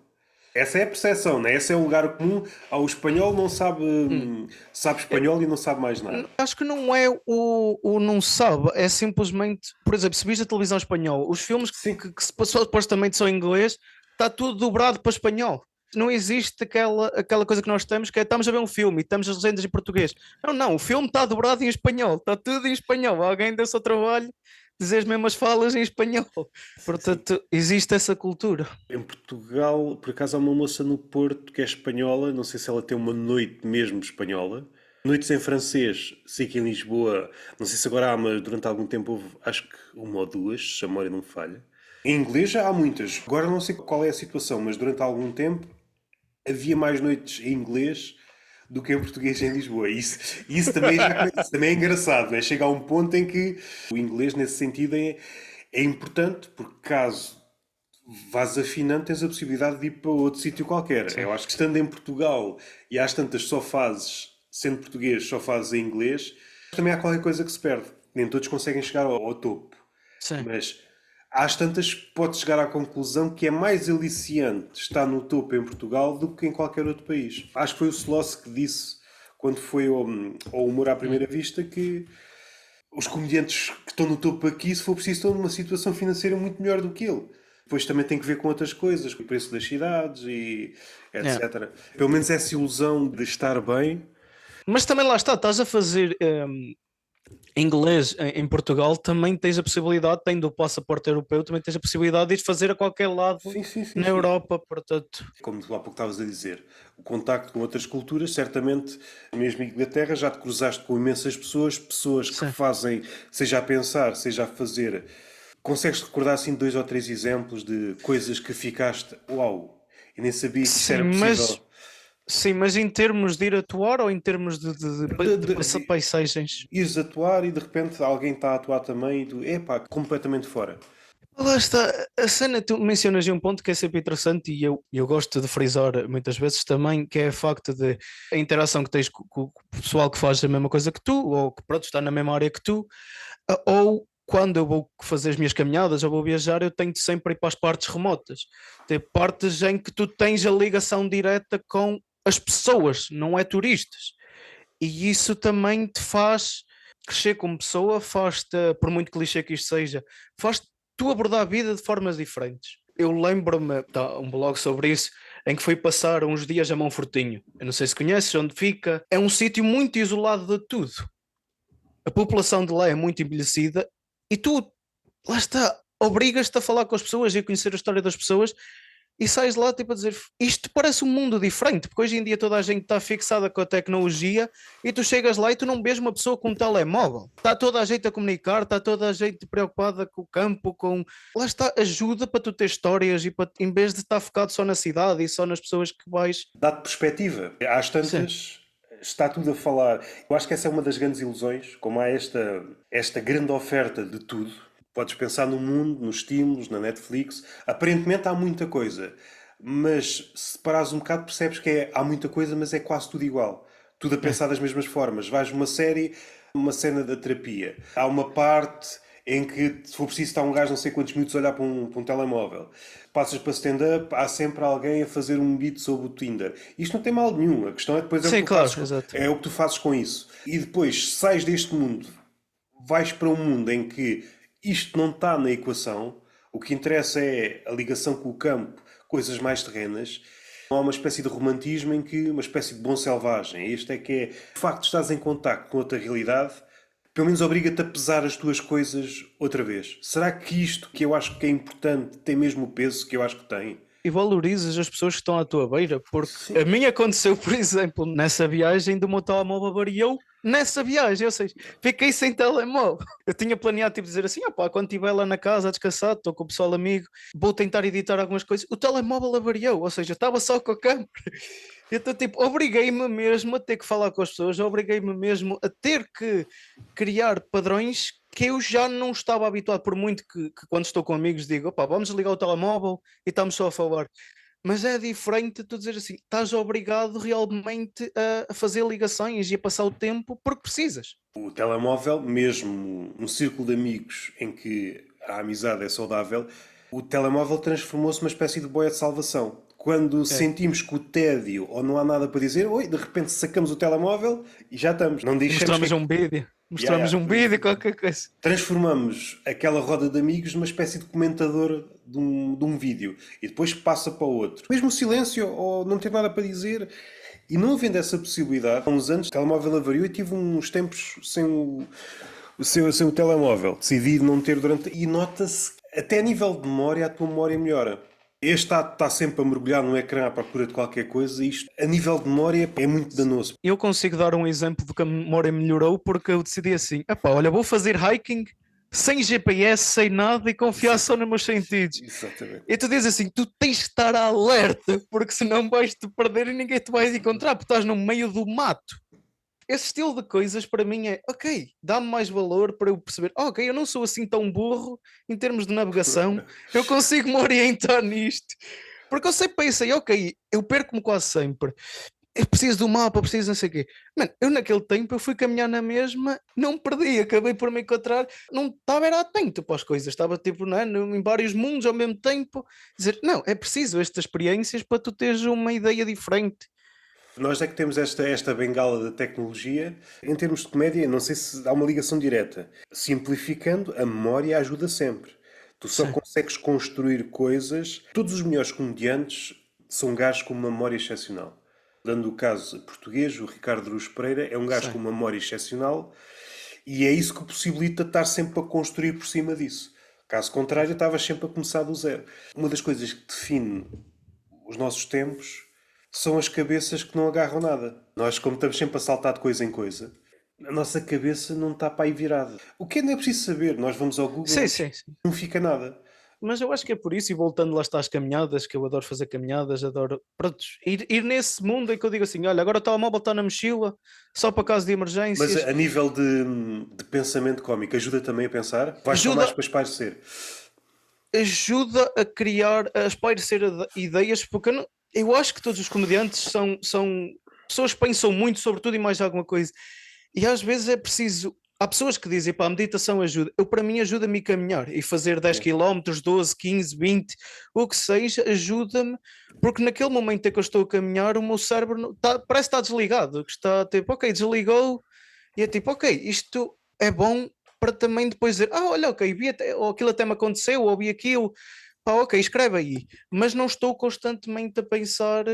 Essa é a percepção, né? Esse é o lugar comum. O espanhol não sabe, Hum. sabe espanhol e não sabe mais nada. Acho que não é o não sabe, é simplesmente, por exemplo, se viste a televisão espanhola, os filmes Sim. que se passou supostamente são em inglês, está tudo dobrado para espanhol. Não existe aquela coisa que nós temos, que é estamos a ver um filme e estamos as legendas em português. Não, não, o filme está dobrado em espanhol, está tudo em espanhol. Alguém deu-se ao trabalho de dizer as mesmas falas em espanhol. Sim, sim. Portanto, existe essa cultura. Em Portugal, por acaso, há uma moça no Porto que é espanhola. Não sei se ela tem uma noite mesmo espanhola. Noites em francês, sei que em Lisboa, não sei se agora há, mas durante algum tempo houve, acho que uma ou duas, se a memória não me falha. Em inglês já há muitas. Agora não sei qual é a situação, mas durante algum tempo havia mais noites em inglês do que em português em Lisboa. Isso também, isso também é engraçado, né? Chega a um ponto em que o inglês, nesse sentido, é importante, porque caso vás afinando, tens a possibilidade de ir para outro sítio qualquer. Sim. Eu acho que estando em Portugal e às tantas só fazes, sendo português, só fazes em inglês, também há qualquer coisa que se perde. Nem todos conseguem chegar ao topo. Sim. Mas às tantas podes chegar à conclusão que é mais aliciante estar no topo em Portugal do que em qualquer outro país. Acho que foi o Sloss que disse, quando foi ao Humor à Primeira Vista, que os comediantes que estão no topo aqui, se for preciso, estão numa situação financeira muito melhor do que ele. Depois também tem que ver com outras coisas, com o preço das cidades e É. etc. Pelo menos essa ilusão de estar bem. Mas também lá está, estás a fazer inglês em Portugal, também tens a possibilidade, tendo o passaporte europeu, também tens a possibilidade de ir fazer a qualquer lado Sim, sim, sim, na sim. Europa, portanto. Como tu há pouco estavas a dizer, o contacto com outras culturas, certamente, mesmo em Inglaterra, já te cruzaste com imensas pessoas, pessoas que Sim. fazem, seja a pensar, seja a fazer. Consegues recordar assim dois ou três exemplos de coisas que ficaste, uau, e nem sabia que isto Sim, era mas possível. sim, mas em termos de ir atuar ou em termos De, de de, de paisagens? ires atuar e de repente alguém está a atuar também e tu, epá, completamente fora. Lá está, a cena, tu mencionas aí um ponto que é sempre interessante e eu gosto de frisar muitas vezes também, que é o facto de a interação que tens com o pessoal que faz a mesma coisa que tu, ou que pronto, está na mesma área que tu, ou quando eu vou fazer as minhas caminhadas ou vou viajar, eu tenho de sempre ir para as partes remotas. Tem partes em que tu tens a ligação direta com as pessoas, não é turistas. E isso também te faz crescer como pessoa, faz-te, por muito clichê que isto seja, faz-te tu abordar a vida de formas diferentes. Eu lembro-me, tá, um blog sobre isso, em que fui passar uns dias a Monfortinho. Eu não sei se conheces onde fica. É um sítio muito isolado de tudo. a população de lá é muito envelhecida e tu, lá está, obrigas-te a falar com as pessoas e a conhecer a história das pessoas e sais lá tipo a dizer isto parece um mundo diferente, porque hoje em dia toda a gente está fixada com a tecnologia e tu chegas lá e tu não vês uma pessoa com um telemóvel, está toda a gente a comunicar, está toda a gente preocupada com o campo, com lá está, ajuda para tu ter histórias e para, em vez de estar focado só na cidade e só nas pessoas que vais. Dá-te perspectiva. Às Sim, tantas, está tudo a falar. Eu acho que essa é uma das grandes ilusões, como há esta grande oferta de tudo. Podes pensar no mundo, nos estímulos, na Netflix. Aparentemente há muita coisa. Mas se parares um bocado percebes que há muita coisa, mas é quase tudo igual. Tudo a é. pensar das mesmas formas. Vais uma série, uma cena da terapia. Há uma parte em que, se for preciso, está um gajo não sei quantos minutos a olhar para um telemóvel. Passas para stand-up, há sempre alguém a fazer um beat sobre o Tinder. Isto não tem mal nenhum. A questão é depois Sim, claro, exato. é o que tu fazes com isso. E depois sais deste mundo, vais para um mundo em que isto não está na equação. O que interessa é a ligação com o campo, coisas mais terrenas. Há uma espécie de romantismo em que uma espécie de bom selvagem. Este é que é o facto de estás em contacto com outra realidade, pelo menos obriga-te a pesar as tuas coisas outra vez. Será que isto que eu acho que é importante tem mesmo o peso que eu acho que tem? E valorizas as pessoas que estão à tua beira, porque a Sim. mim aconteceu, por exemplo, nessa viagem do meu telemóvel variou, nessa viagem, ou seja, fiquei sem telemóvel. Eu tinha planeado tipo, dizer assim, opá, quando estiver lá na casa a descansar, estou com o pessoal amigo, vou tentar editar algumas coisas, o telemóvel avariou, ou seja, estava só com a câmera. Então, tipo, obriguei-me mesmo a ter que falar com as pessoas, obriguei-me mesmo a ter que criar padrões que eu já não estava habituado, por muito que quando estou com amigos digo, opá, vamos ligar o telemóvel e estamos só a falar. Mas é diferente tu dizer assim, estás obrigado realmente a fazer ligações e a passar o tempo porque precisas. O telemóvel, mesmo um círculo de amigos em que a amizade é saudável, o telemóvel transformou-se numa espécie de boia de salvação. Quando É. sentimos que o tédio ou não há nada para dizer, oi, de repente sacamos o telemóvel e já estamos. Não deixamos Mostramos que... um vídeo, Ya, mostramos ya. um vídeo, qualquer coisa. Transformamos aquela roda de amigos numa espécie de comentador de um vídeo e depois passa para o outro. Mesmo o silêncio ou não ter nada para dizer. E não havendo essa possibilidade, há uns anos o telemóvel avariou e tive uns tempos sem o telemóvel. Decidi não ter durante. E nota-se, até a nível de memória, a tua memória melhora. Este está sempre a mergulhar no ecrã à procura de qualquer coisa e isto, a nível de memória, é muito danoso. Eu consigo dar um exemplo de que a memória melhorou porque eu decidi assim: epá, olha, vou fazer hiking sem GPS, sem nada e confiar só nos meus sentidos. Exatamente. E tu dizes assim: tu tens de estar alerta porque senão vais-te perder e ninguém te vai encontrar porque estás no meio do mato. Esse estilo de coisas para mim é ok, dá-me mais valor para eu perceber, ok, eu não sou assim tão burro em termos de navegação, eu consigo me orientar nisto. Porque eu sempre pensei, ok, eu perco-me quase sempre. Eu preciso do mapa, eu preciso não sei o quê. Mano, eu naquele tempo eu fui caminhar na mesma, não me perdi, acabei por me encontrar, não estava era atento para as coisas, estava tipo, não é, em vários mundos ao mesmo tempo, dizer, não, é preciso estas experiências para tu teres uma ideia diferente. Nós é que temos esta bengala da tecnologia. Em termos de comédia, não sei se há uma ligação direta. Simplificando, a memória ajuda sempre. Tu só Sim, consegues construir coisas. Todos os melhores comediantes são gajos com uma memória excepcional. Dando o caso português, o Ricardo Aruz Pereira é um gajo com sim. uma memória excepcional e é isso que possibilita estar sempre a construir por cima disso. Caso contrário, estavas sempre a começar do zero. Uma das coisas que define os nossos tempos são as cabeças que não agarram nada. Nós, como estamos sempre a saltar de coisa em coisa, a nossa cabeça não está para aí virada. O que ainda é preciso saber? Nós vamos ao Google Sim, e sim, sim. não fica nada. Mas eu acho que é por isso, e voltando lá está às caminhadas, que eu adoro fazer caminhadas, adoro pronto, ir nesse mundo em que eu digo assim: olha, agora o telemóvel está na mochila, só para caso de Mas emergências. a nível de pensamento cómico, ajuda também a pensar? Vais só mais Ajuda, para espairecer. ajuda a criar, a espairecer ideias, porque eu acho que todos os comediantes são pessoas que pensam muito sobre tudo e mais alguma coisa. E às vezes é preciso. Há pessoas que dizem, pá, a meditação ajuda. Eu, para mim, ajuda-me a caminhar e fazer 10 Yeah. km, 12, 15, 20, o que seja, ajuda-me, porque naquele momento em que eu estou a caminhar, o meu cérebro parece que está desligado, que está tipo, ok, desligou, e é tipo, ok, isto é bom para também depois dizer, olha, ok, vi até, ou aquilo até me aconteceu, ou vi aquilo, pá, ok, escreve aí, mas não estou constantemente a pensar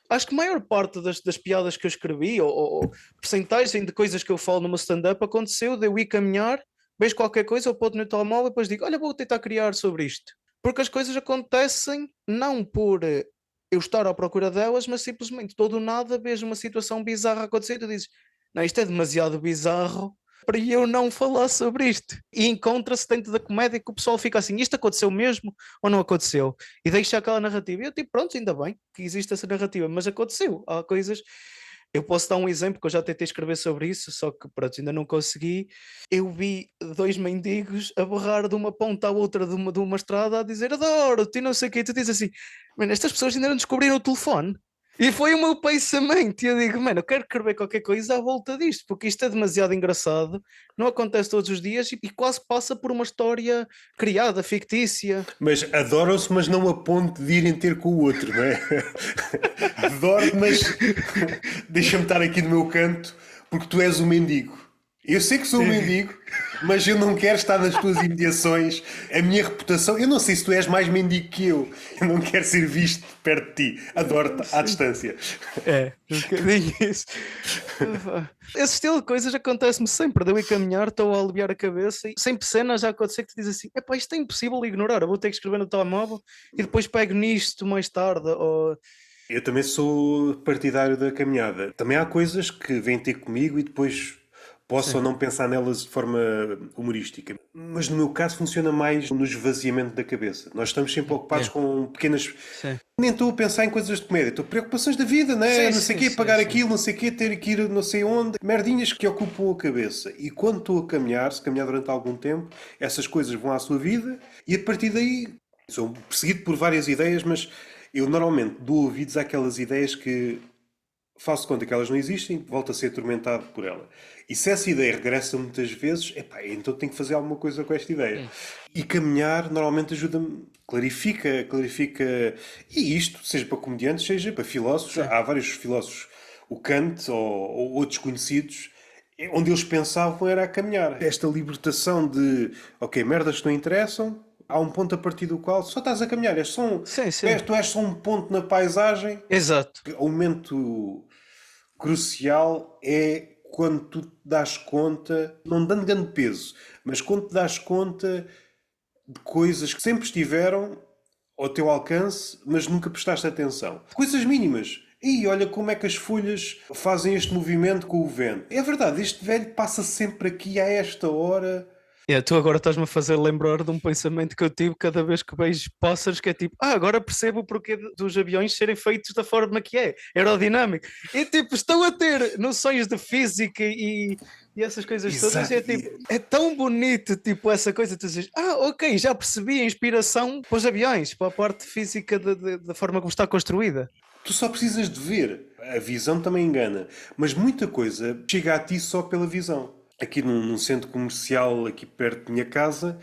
Acho que a maior parte das piadas que eu escrevi, ou percentagem de coisas que eu falo no meu stand-up, aconteceu de eu ir caminhar, vejo qualquer coisa, eu ponho no telemóvel e depois digo: olha, vou tentar criar sobre isto. Porque as coisas acontecem não por eu estar à procura delas, mas simplesmente todo nada vejo uma situação bizarra acontecer e tu dizes: não, isto é demasiado bizarro para eu não falar sobre isto. E encontra-se dentro da comédia que o pessoal fica assim: isto aconteceu mesmo ou não aconteceu? E deixa aquela narrativa. E eu tipo, pronto, ainda bem que existe essa narrativa, mas aconteceu. Há coisas. Eu posso dar um exemplo que eu já tentei escrever sobre isso, só que pronto, ainda não consegui. Eu vi dois mendigos a borrar de uma ponta à outra de uma estrada a dizer adoro-te e não sei o quê. E tu dizes assim, mano, estas pessoas ainda não descobriram o telefone. E foi o meu pensamento. E eu digo, mano, eu quero escrever qualquer coisa à volta disto, porque isto é demasiado engraçado, não acontece todos os dias e quase passa por uma história criada, fictícia. Mas adoram-se, mas não a ponto de irem ter com o outro, não é? Adoro, mas deixa-me estar aqui no meu canto porque tu és o mendigo. Eu sei que sou um mendigo, mas eu não quero estar nas tuas imediações. A minha reputação, eu não sei se tu és mais mendigo que eu. Eu não quero ser visto perto de ti. Adoro-te à distância. É, um bocadinho isso. Esse estilo de coisas acontece-me sempre. De eu ir caminhar, estou a aliviar a cabeça e sempre cenas já aconteceu que tu dizes assim: epá, isto é impossível ignorar. Eu vou ter que escrever no telemóvel e depois pego nisto mais tarde. Ou... Eu também sou partidário da caminhada. Também há coisas que vêm ter comigo e depois posso ou Sim, não pensar nelas de forma humorística. Mas no meu caso funciona mais no esvaziamento da cabeça. Nós estamos sempre ocupados yeah, com pequenas. sim, Nem estou a pensar em coisas de comédia, estou preocupações da vida, né? sim, Não sei o sim, quê, sim, pagar sim. aquilo, não sei o quê, ter que ir não sei onde. Merdinhas que ocupam a cabeça. E quando estou a caminhar, se caminhar durante algum tempo, essas coisas vão à sua vida e a partir daí sou perseguido por várias ideias, mas eu normalmente dou ouvidos àquelas ideias que faço conta que elas não existem, volto a ser atormentado por ela. E se essa ideia regressa muitas vezes, epá, então tenho que fazer alguma coisa com esta ideia. Hum, E caminhar normalmente ajuda-me, clarifica. E isto, seja para comediantes, seja para filósofos. sim. Há vários filósofos, o Kant ou outros conhecidos, onde eles pensavam era a caminhar. Esta libertação de, ok, merdas que não interessam, há um ponto a partir do qual só estás a caminhar. Sim, sim. Tu és só um ponto na paisagem. Exato. O momento crucial é quando tu te das conta, não dando grande peso, mas quando te das conta de coisas que sempre estiveram ao teu alcance, mas nunca prestaste atenção. Coisas mínimas. E olha como é que as folhas fazem este movimento com o vento. É verdade, este velho passa sempre aqui a esta hora. Yeah, tu agora estás-me a fazer lembrar de um pensamento que eu tive cada vez que vejo pássaros, que é tipo, agora percebo o porquê dos aviões serem feitos da forma que é, aerodinâmico. E tipo, estão a ter noções de física e essas coisas todas, e Exato. é tipo, é tão bonito, tipo, essa coisa, tu dizes, ok, já percebi a inspiração para os aviões, para a parte física da forma como está construída. Tu só precisas de ver. A visão também engana. Mas muita coisa chega a ti só pela visão. Aqui num centro comercial, aqui perto da minha casa,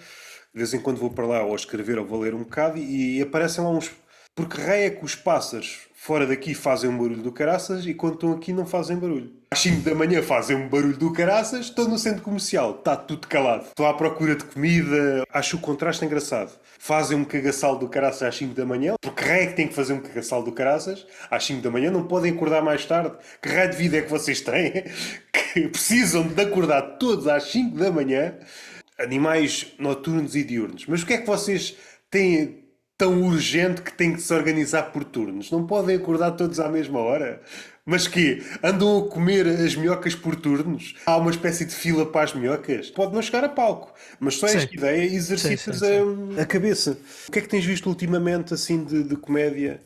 de vez em quando vou para lá ou a escrever ou vou ler um bocado e aparecem lá uns. Porque raio é que os pássaros fora daqui fazem um barulho do caraças e quando estão aqui não fazem barulho. Às 5 da manhã fazem um barulho do caraças, estou no centro comercial, está tudo calado. Estou à procura de comida, acho o contraste engraçado. Fazem um cagaçal do caraças às 5 da manhã, porque raio é que tem que fazer um cagaçal do caraças às 5 da manhã, não podem acordar mais tarde. Que raio de vida é que vocês têm? Que precisam de acordar todos às 5 da manhã? Animais noturnos e diurnos. Mas o que é que vocês têm tão urgente que têm que se organizar por turnos? Não podem acordar todos à mesma hora? Mas que andam a comer as minhocas por turnos? Há uma espécie de fila para as minhocas? Pode não chegar a palco, mas só Sim, esta ideia sim, sim, exercitas sim. a cabeça. O que é que tens visto ultimamente assim de comédia?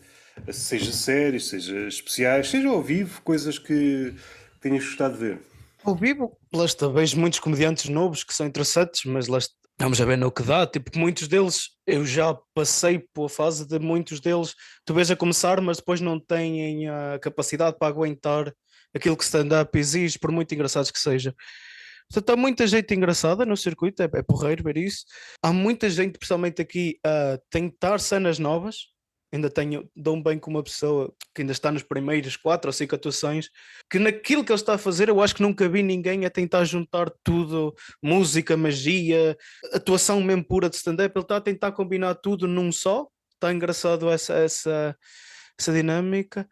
Seja séries, seja especiais, seja ao vivo, coisas que tenhas gostado de ver. Ao vivo, lá está, vejo muitos comediantes novos que são interessantes, mas lá está, vamos a ver no que dá. Tipo, muitos deles, eu já passei pela fase de muitos deles, tu vês a começar, mas depois não têm a capacidade para aguentar aquilo que stand-up exige, por muito engraçados que seja. Portanto, há muita gente engraçada no circuito, é porreiro ver isso. Há muita gente, principalmente aqui, a tentar cenas novas. Ainda tenho, dou-me bem com uma pessoa que ainda está nos primeiros 4 ou 5 atuações, que naquilo que ele está a fazer, eu acho que nunca vi ninguém a tentar juntar tudo, música, magia, atuação mesmo pura de stand-up. Ele está a tentar combinar tudo num só. Está engraçado essa essa dinâmica.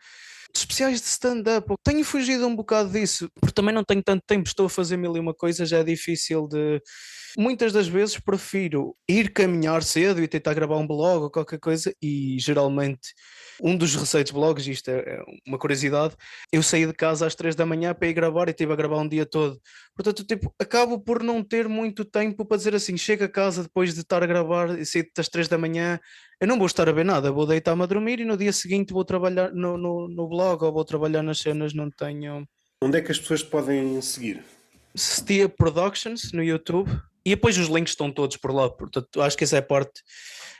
Especiais de stand-up, eu tenho fugido um bocado disso, porque também não tenho tanto tempo, estou a fazer mil e uma coisa, já é difícil de... Muitas das vezes prefiro ir caminhar cedo e tentar gravar um blog ou qualquer coisa, e geralmente um dos receitos blogs, isto é uma curiosidade, eu saí de casa às 3 da manhã para ir gravar e estive a gravar um dia todo. Portanto, tipo, acabo por não ter muito tempo para dizer assim, chego a casa depois de estar a gravar e sair das 3 da manhã, eu não vou estar a ver nada, vou deitar-me a dormir e no dia seguinte vou trabalhar no blog ou vou trabalhar nas cenas, não tenho... Onde é que as pessoas te podem seguir? Stia Productions no YouTube e depois os links estão todos por lá, portanto acho que essa é a parte,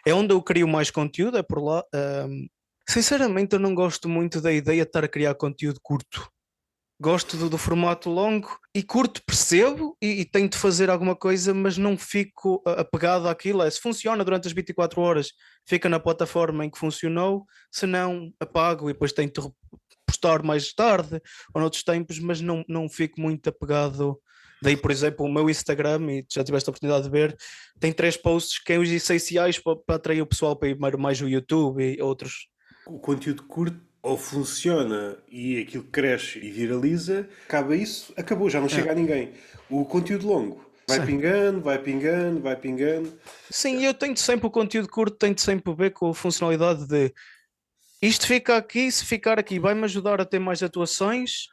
é onde eu crio mais conteúdo, é por lá. Sinceramente eu não gosto muito da ideia de estar a criar conteúdo curto. Gosto do formato longo e curto, percebo e tento fazer alguma coisa, mas não fico apegado àquilo. Se funciona durante as 24 horas, fica na plataforma em que funcionou, se não, apago e depois tento postar mais tarde ou noutros tempos, mas não fico muito apegado. Daí, por exemplo, o meu Instagram, e já tiveste a oportunidade de ver, tem 3 posts que é os essenciais para atrair o pessoal para ir mais o YouTube e outros. O conteúdo curto ou funciona e aquilo cresce e viraliza, acaba isso, acabou, já não chega a ninguém. O conteúdo longo vai Sim. pingando, vai pingando, vai pingando. Sim, eu tento sempre o conteúdo curto, tento sempre ver com a funcionalidade de isto fica aqui, se ficar aqui vai-me ajudar a ter mais atuações,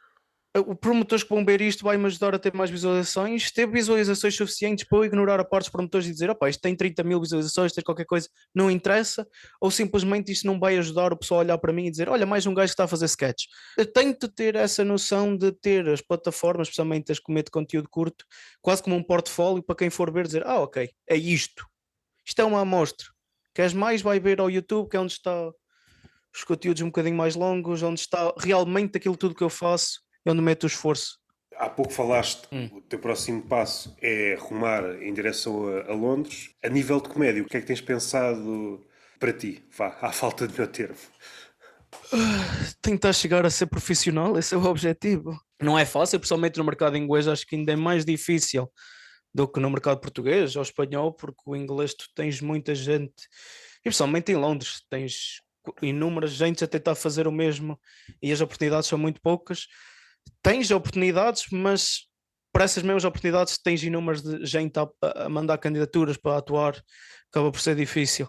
o promotores que vão ver isto vai-me ajudar a ter mais visualizações, ter visualizações suficientes para eu ignorar a parte dos promotores e dizer, opá, isto tem 30 mil visualizações, ter qualquer coisa, não interessa, ou simplesmente isto não vai ajudar o pessoal a olhar para mim e dizer, olha, mais um gajo que está a fazer sketch. Eu tento ter essa noção de ter as plataformas, especialmente as que meto conteúdo curto, quase como um portfólio para quem for ver dizer, ok, é isto. Isto é uma amostra. Queres mais? Vai ver ao YouTube, que é onde está os conteúdos um bocadinho mais longos, onde está realmente aquilo tudo que eu faço, é onde meto o esforço. Há pouco falaste, o teu próximo passo é rumar em direção a Londres. A nível de comédia, o que é que tens pensado para ti? Vá, à falta de meu termo. Tentar chegar a ser profissional, esse é o objetivo. Não é fácil, principalmente no mercado inglês, acho que ainda é mais difícil do que no mercado português ou espanhol, porque o inglês tu tens muita gente, e principalmente em Londres, tens inúmeras gente a tentar fazer o mesmo e as oportunidades são muito poucas. Tens oportunidades, mas para essas mesmas oportunidades tens inúmeras de gente a mandar candidaturas para atuar, acaba por ser difícil.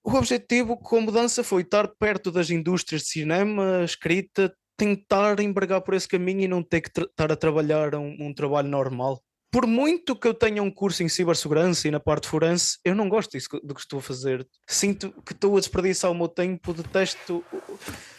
O objetivo com a mudança foi estar perto das indústrias de cinema, escrita, tentar embargar por esse caminho e não ter que estar a trabalhar um trabalho normal. Por muito que eu tenha um curso em cibersegurança e na parte forense, eu não gosto disso do que estou a fazer. Sinto que estou a desperdiçar o meu tempo, detesto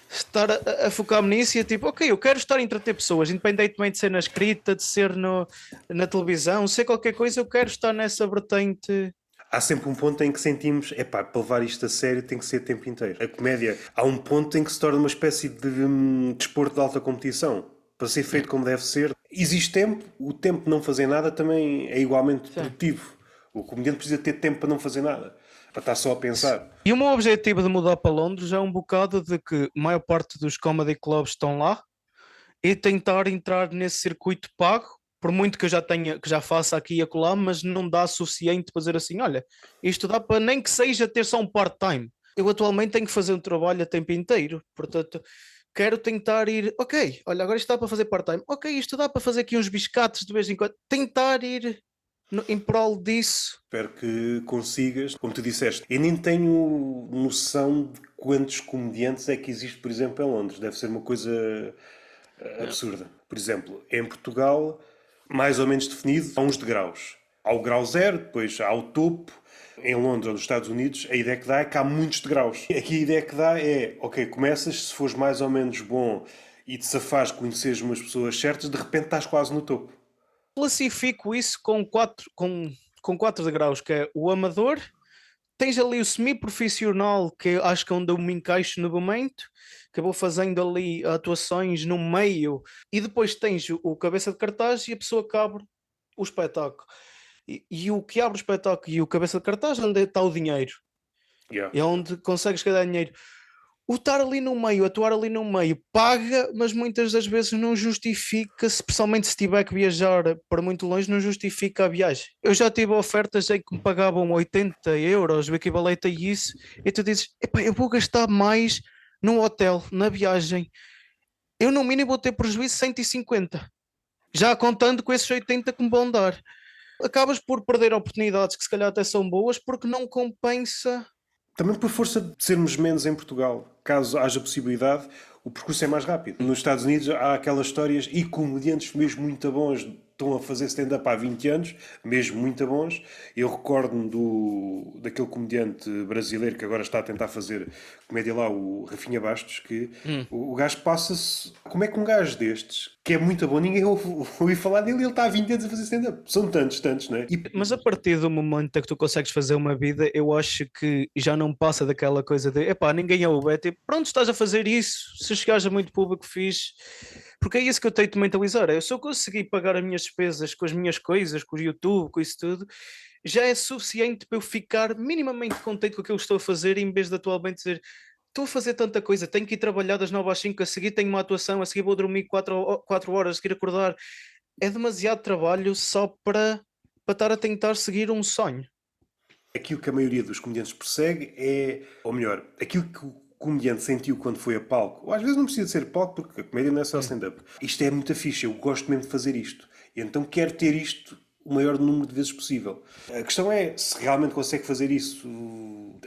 estar a focar-me nisso e tipo, ok, eu quero estar a entreter pessoas, independentemente de ser na escrita, de ser na televisão, ser qualquer coisa, eu quero estar nessa vertente. Há sempre um ponto em que sentimos, epá, para levar isto a sério tem que ser o tempo inteiro. A comédia, há um ponto em que se torna uma espécie de desporto de alta competição. Para ser feito como deve ser, existe tempo, o tempo de não fazer nada também é igualmente produtivo. O comediante precisa ter tempo para não fazer nada, para estar só a pensar. E o meu objetivo de mudar para Londres é um bocado de que a maior parte dos comedy clubs estão lá e tentar entrar nesse circuito pago, por muito que eu já tenha, que já faça aqui e acolá, mas não dá suficiente para dizer assim, olha, isto dá para nem que seja ter só um part-time. Eu atualmente tenho que fazer um trabalho a tempo inteiro, portanto, quero tentar ir, ok, olha, agora isto dá para fazer part-time, ok, isto dá para fazer aqui uns biscates de vez em quando, tentar ir em prol disso. Espero que consigas, como tu disseste. Eu nem tenho noção de quantos comediantes é que existe, por exemplo, em Londres. Deve ser uma coisa absurda. Por exemplo, em Portugal, mais ou menos definido, há uns degraus. Há o grau zero, depois há o topo. Em Londres ou nos Estados Unidos, a ideia que dá é que há muitos degraus. Aqui a ideia que dá é, ok, começas, se fores mais ou menos bom e te safares, conheceres umas pessoas certas, de repente estás quase no topo. Classifico isso com quatro degraus, que é o amador, tens ali o semi-profissional, que acho que é onde eu me encaixo no momento, que eu vou fazendo ali atuações no meio, e depois tens o cabeça de cartaz e a pessoa que abre o espetáculo. E o que abre o espetáculo e o cabeça de cartaz é onde está o dinheiro, Yeah. é onde consegues ganhar dinheiro. O estar ali no meio, atuar ali no meio, paga, mas muitas das vezes não justifica, especialmente se tiver que viajar para muito longe, não justifica a viagem. Eu já tive ofertas em que me pagavam 80 euros, o equivalente a isso, e tu dizes, epá, eu vou gastar mais no hotel, na viagem, eu no mínimo vou ter prejuízo de 150. Já contando com esses 80 que me vão dar. Acabas por perder oportunidades que se calhar até são boas porque não compensa. Também por força de sermos menos em Portugal. Caso haja possibilidade, o percurso é mais rápido. Nos Estados Unidos há aquelas histórias e comediantes mesmo muito bons estão a fazer stand-up há 20 anos, mesmo muito bons. Eu recordo-me daquele comediante brasileiro que agora está a tentar fazer comédia lá, o Rafinha Bastos, que o gajo passa-se... Como é que um gajo destes, que é muito bom, ninguém ouve falar dele, ele está há 20 anos a fazer stand-up. São tantos, não é? Mas a partir do momento em que tu consegues fazer uma vida, eu acho que já não passa daquela coisa de epá, ninguém ouve. É tipo, pronto, estás a fazer isso, se chegares a muito público fixe. Porque é isso que eu tenho de mentalizar. Eu só consegui pagar as minhas despesas com as minhas coisas, com o YouTube, com isso tudo, já é suficiente para eu ficar minimamente contente com aquilo que estou a fazer, em vez de atualmente dizer estou a fazer tanta coisa, tenho que ir trabalhar das 9 às 5, a seguir tenho uma atuação, a seguir vou dormir 4 horas, a seguir acordar. É demasiado trabalho só para estar a tentar seguir um sonho. Aquilo que a maioria dos comediantes persegue é, ou melhor, aquilo que o comediante sentiu quando foi a palco. Ou às vezes não precisa de ser palco, porque a comédia não é só stand-up. Isto é muito fixe, eu gosto mesmo de fazer isto. E então quero ter isto o maior número de vezes possível. A questão é se realmente consegue fazer isso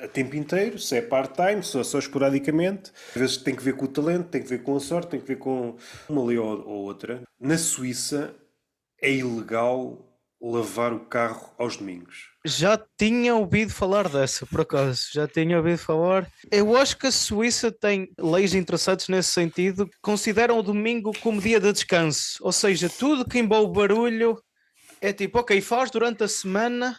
a tempo inteiro, se é part-time, só esporadicamente. Às vezes tem que ver com o talento, tem que ver com a sorte, tem que ver com uma lei ou outra. Na Suíça é ilegal lavar o carro aos domingos. Já tinha ouvido falar dessa, por acaso, já tinha ouvido falar. Eu acho que a Suíça tem leis interessantes nesse sentido, consideram o domingo como dia de descanso, ou seja, tudo que envolve barulho é tipo, ok, faz durante a semana,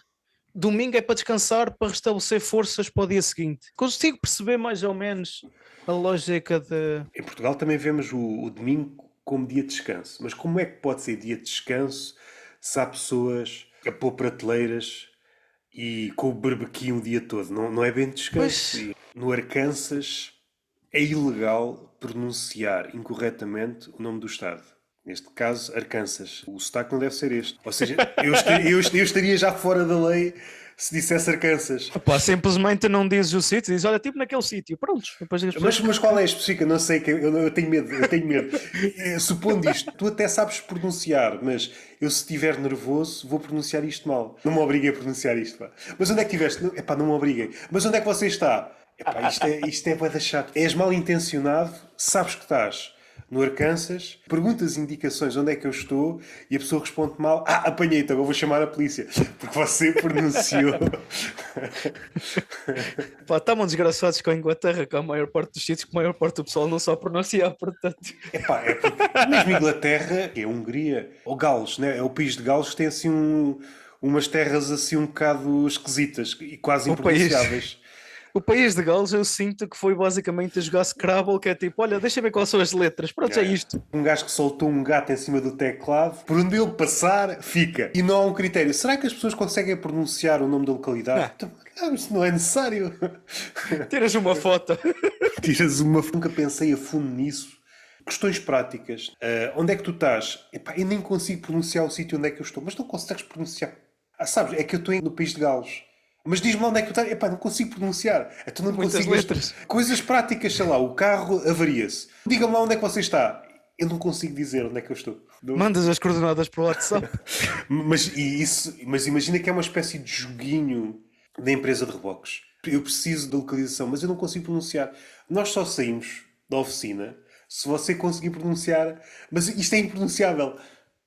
domingo é para descansar, para restabelecer forças para o dia seguinte. Consigo perceber mais ou menos a lógica de... Em Portugal também vemos o domingo como dia de descanso. Mas como é que pode ser dia de descanso se há pessoas a pôr prateleiras e com o barbecue o dia todo? Não é bem descanso. Pois, E no Arkansas é ilegal pronunciar incorretamente o nome do estado. Neste caso, Arkansas. O sotaque não deve ser este. Ou seja, eu estaria já fora da lei se dissesse Arkansas. opá, simplesmente não dizes o sítio, dizes, olha, tipo naquele sítio, pronto. Depois as pessoas... Mas qual é a específica? Não sei, eu tenho medo, eu tenho medo. Supondo isto, tu até sabes pronunciar, mas eu se estiver nervoso vou pronunciar isto mal. Não me obriguem a pronunciar isto, pá. Mas onde é que estiveste? Epá, não me obriguem. Mas onde é que você está? Epá, isto é bué da chato. És mal intencionado, sabes que estás no Arkansas, perguntas indicações onde é que eu estou e a pessoa responde mal. Ah, apanhei-te, agora vou chamar a polícia. Porque você pronunciou. Pá, estavam desgraçados com a Inglaterra, que a maior parte dos sítios, que a maior parte do pessoal não sabe pronunciar, portanto... Epá, é porque mesmo Inglaterra, que é a Hungria, ou Gales, né? É o país de Gales que tem assim umas terras assim um bocado esquisitas e quase O país, impronunciáveis. o país de Gales eu sinto que foi basicamente a jogar Scrabble, que é tipo, olha, deixa eu ver quais são as letras, pronto, é isto. Um gajo que soltou um gato em cima do teclado, por onde ele passar, fica. E não há um critério. Será que as pessoas conseguem pronunciar o nome da localidade? Isso não é necessário. Tiras uma foto. Tiras uma... Nunca pensei a fundo nisso. Questões práticas. Onde é que tu estás? Epá, eu nem consigo pronunciar o sítio onde é que eu estou. Mas não consegues pronunciar. Ah, sabes, é que eu estou no país de Gales. Mas diz-me lá onde é que tu estás. Epá, não consigo pronunciar. Então não Muitas consigo... letras. Coisas práticas, sei lá, o carro avaria-se. Diga-me lá onde é que você está. Eu não consigo dizer onde é que eu estou. Não... Mandas as coordenadas para o WhatsApp. Mas imagina que é uma espécie de joguinho da empresa de reboques. Eu preciso da localização, mas eu não consigo pronunciar. Nós só saímos da oficina se você conseguir pronunciar. Mas isto é impronunciável.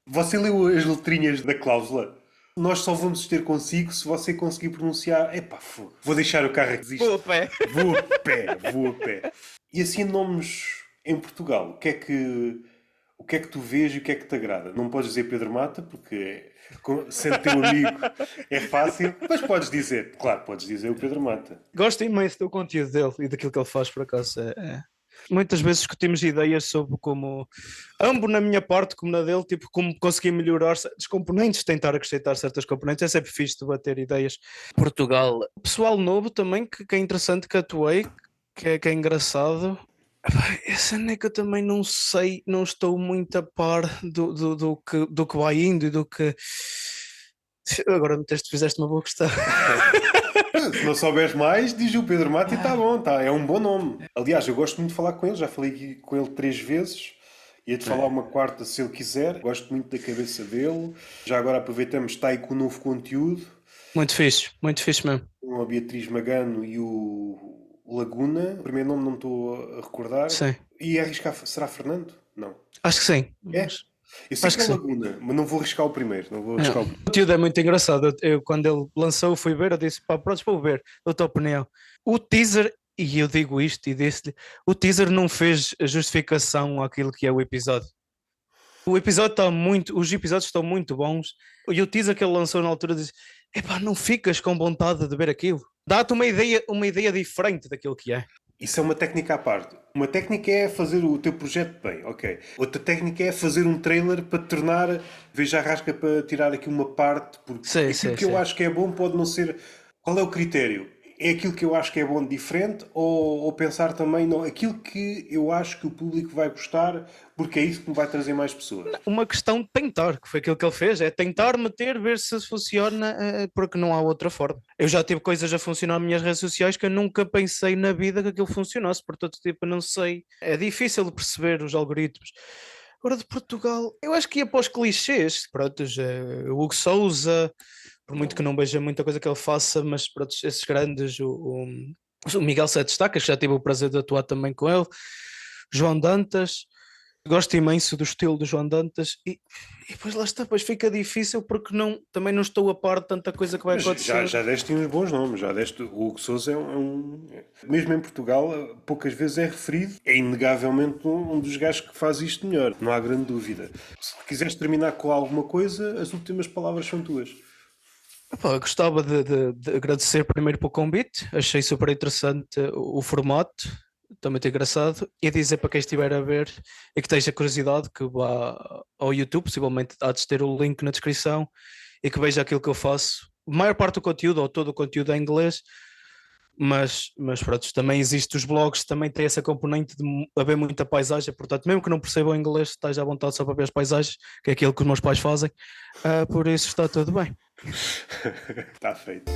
Você leu as letrinhas da cláusula? Nós só vamos ter consigo se você conseguir pronunciar. Epá, vou deixar o carro aqui. Vou a pé. Vou a pé. E assim nomes em Portugal. O que é que tu vês e o que é que te agrada? Não podes dizer Pedro Mata, porque sendo teu amigo é fácil, mas podes dizer, claro, podes dizer o Pedro Mata. Gosto imenso do conteúdo dele e daquilo que ele faz, por acaso. Muitas vezes discutimos ideias sobre como, ambos na minha parte como na dele, tipo, como conseguir melhorar certos componentes, tentar acrescentar certas componentes. É sempre fixe debater ideias. Portugal, pessoal novo também, que é interessante, que atuei, que é engraçado. Essa é que eu também não sei, não estou muito a par do que vai indo e do que. Agora fizeste uma boa questão. Se não souberes mais, diz o Pedro Mata e está bom, tá, é um bom nome. Aliás, eu gosto muito de falar com ele, já falei aqui com ele 3 vezes. Ia-te falar uma quarta se ele quiser. Gosto muito da cabeça dele. Já agora aproveitamos, está aí com o novo conteúdo. Muito fixe mesmo. Com a Beatriz Magano e o Laguna. O primeiro nome não estou a recordar. Sim. E arriscar, será Fernando? Não. Acho que sim. É? Eu sei Acho que é que sim. Laguna, mas não vou arriscar o primeiro. Não vou arriscar O conteúdo é muito engraçado. Quando ele lançou, fui ver, eu disse, pá, pronto, vou ver, a tua opinião. O teaser, e eu digo isto e disse-lhe, o teaser não fez a justificação àquilo que é o episódio. O episódio está muito, os episódios estão muito bons, e o teaser que ele lançou na altura disse, epá, não ficas com vontade de ver aquilo. Dá-te uma ideia diferente daquilo que é. Isso é uma técnica à parte. Uma técnica é fazer o teu projeto bem, ok. Outra técnica é fazer um trailer para te tornar, veja a rasca para tirar aqui uma parte, porque aquilo que eu acho que é bom pode não ser. Qual é o critério? É aquilo que eu acho que é bom diferente ou pensar também, não, aquilo que eu acho que o público vai gostar, porque é isso que me vai trazer mais pessoas? Uma questão de tentar, que foi aquilo que ele fez, é tentar meter, ver se funciona, porque não há outra forma. Eu já tive coisas a funcionar nas minhas redes sociais que eu nunca pensei na vida que aquilo funcionasse, portanto, tipo, não sei. É difícil de perceber os algoritmos. Agora de Portugal, eu acho que ia para os clichês, pronto, o Hugo Souza, por muito que não veja muita coisa que ele faça, mas pronto, esses grandes, o Miguel Sete Estacas, que já tive o prazer de atuar também com ele, João Dantas. Gosto imenso do estilo do João Dantas e depois lá está, depois fica difícil porque também não estou a par de tanta coisa que vai acontecer. Já deste uns bons nomes, já deste. O Hugo Souza mesmo em Portugal, poucas vezes é referido, é inegavelmente um dos gajos que faz isto melhor, não há grande dúvida. Se quiseres terminar com alguma coisa, as últimas palavras são tuas. Epá, gostava de agradecer primeiro pelo convite, achei super interessante o formato. Está muito engraçado, e dizer para quem estiver a ver e que esteja curiosidade que vá ao YouTube, possivelmente há de ter o link na descrição e que veja aquilo que eu faço. A maior parte do conteúdo, ou todo o conteúdo é em inglês, mas pronto, também existe os blogs, também tem essa componente de haver muita paisagem, portanto, mesmo que não percebam inglês, esteja à vontade só para ver as paisagens, que é aquilo que os meus pais fazem, por isso está tudo bem. Está feito.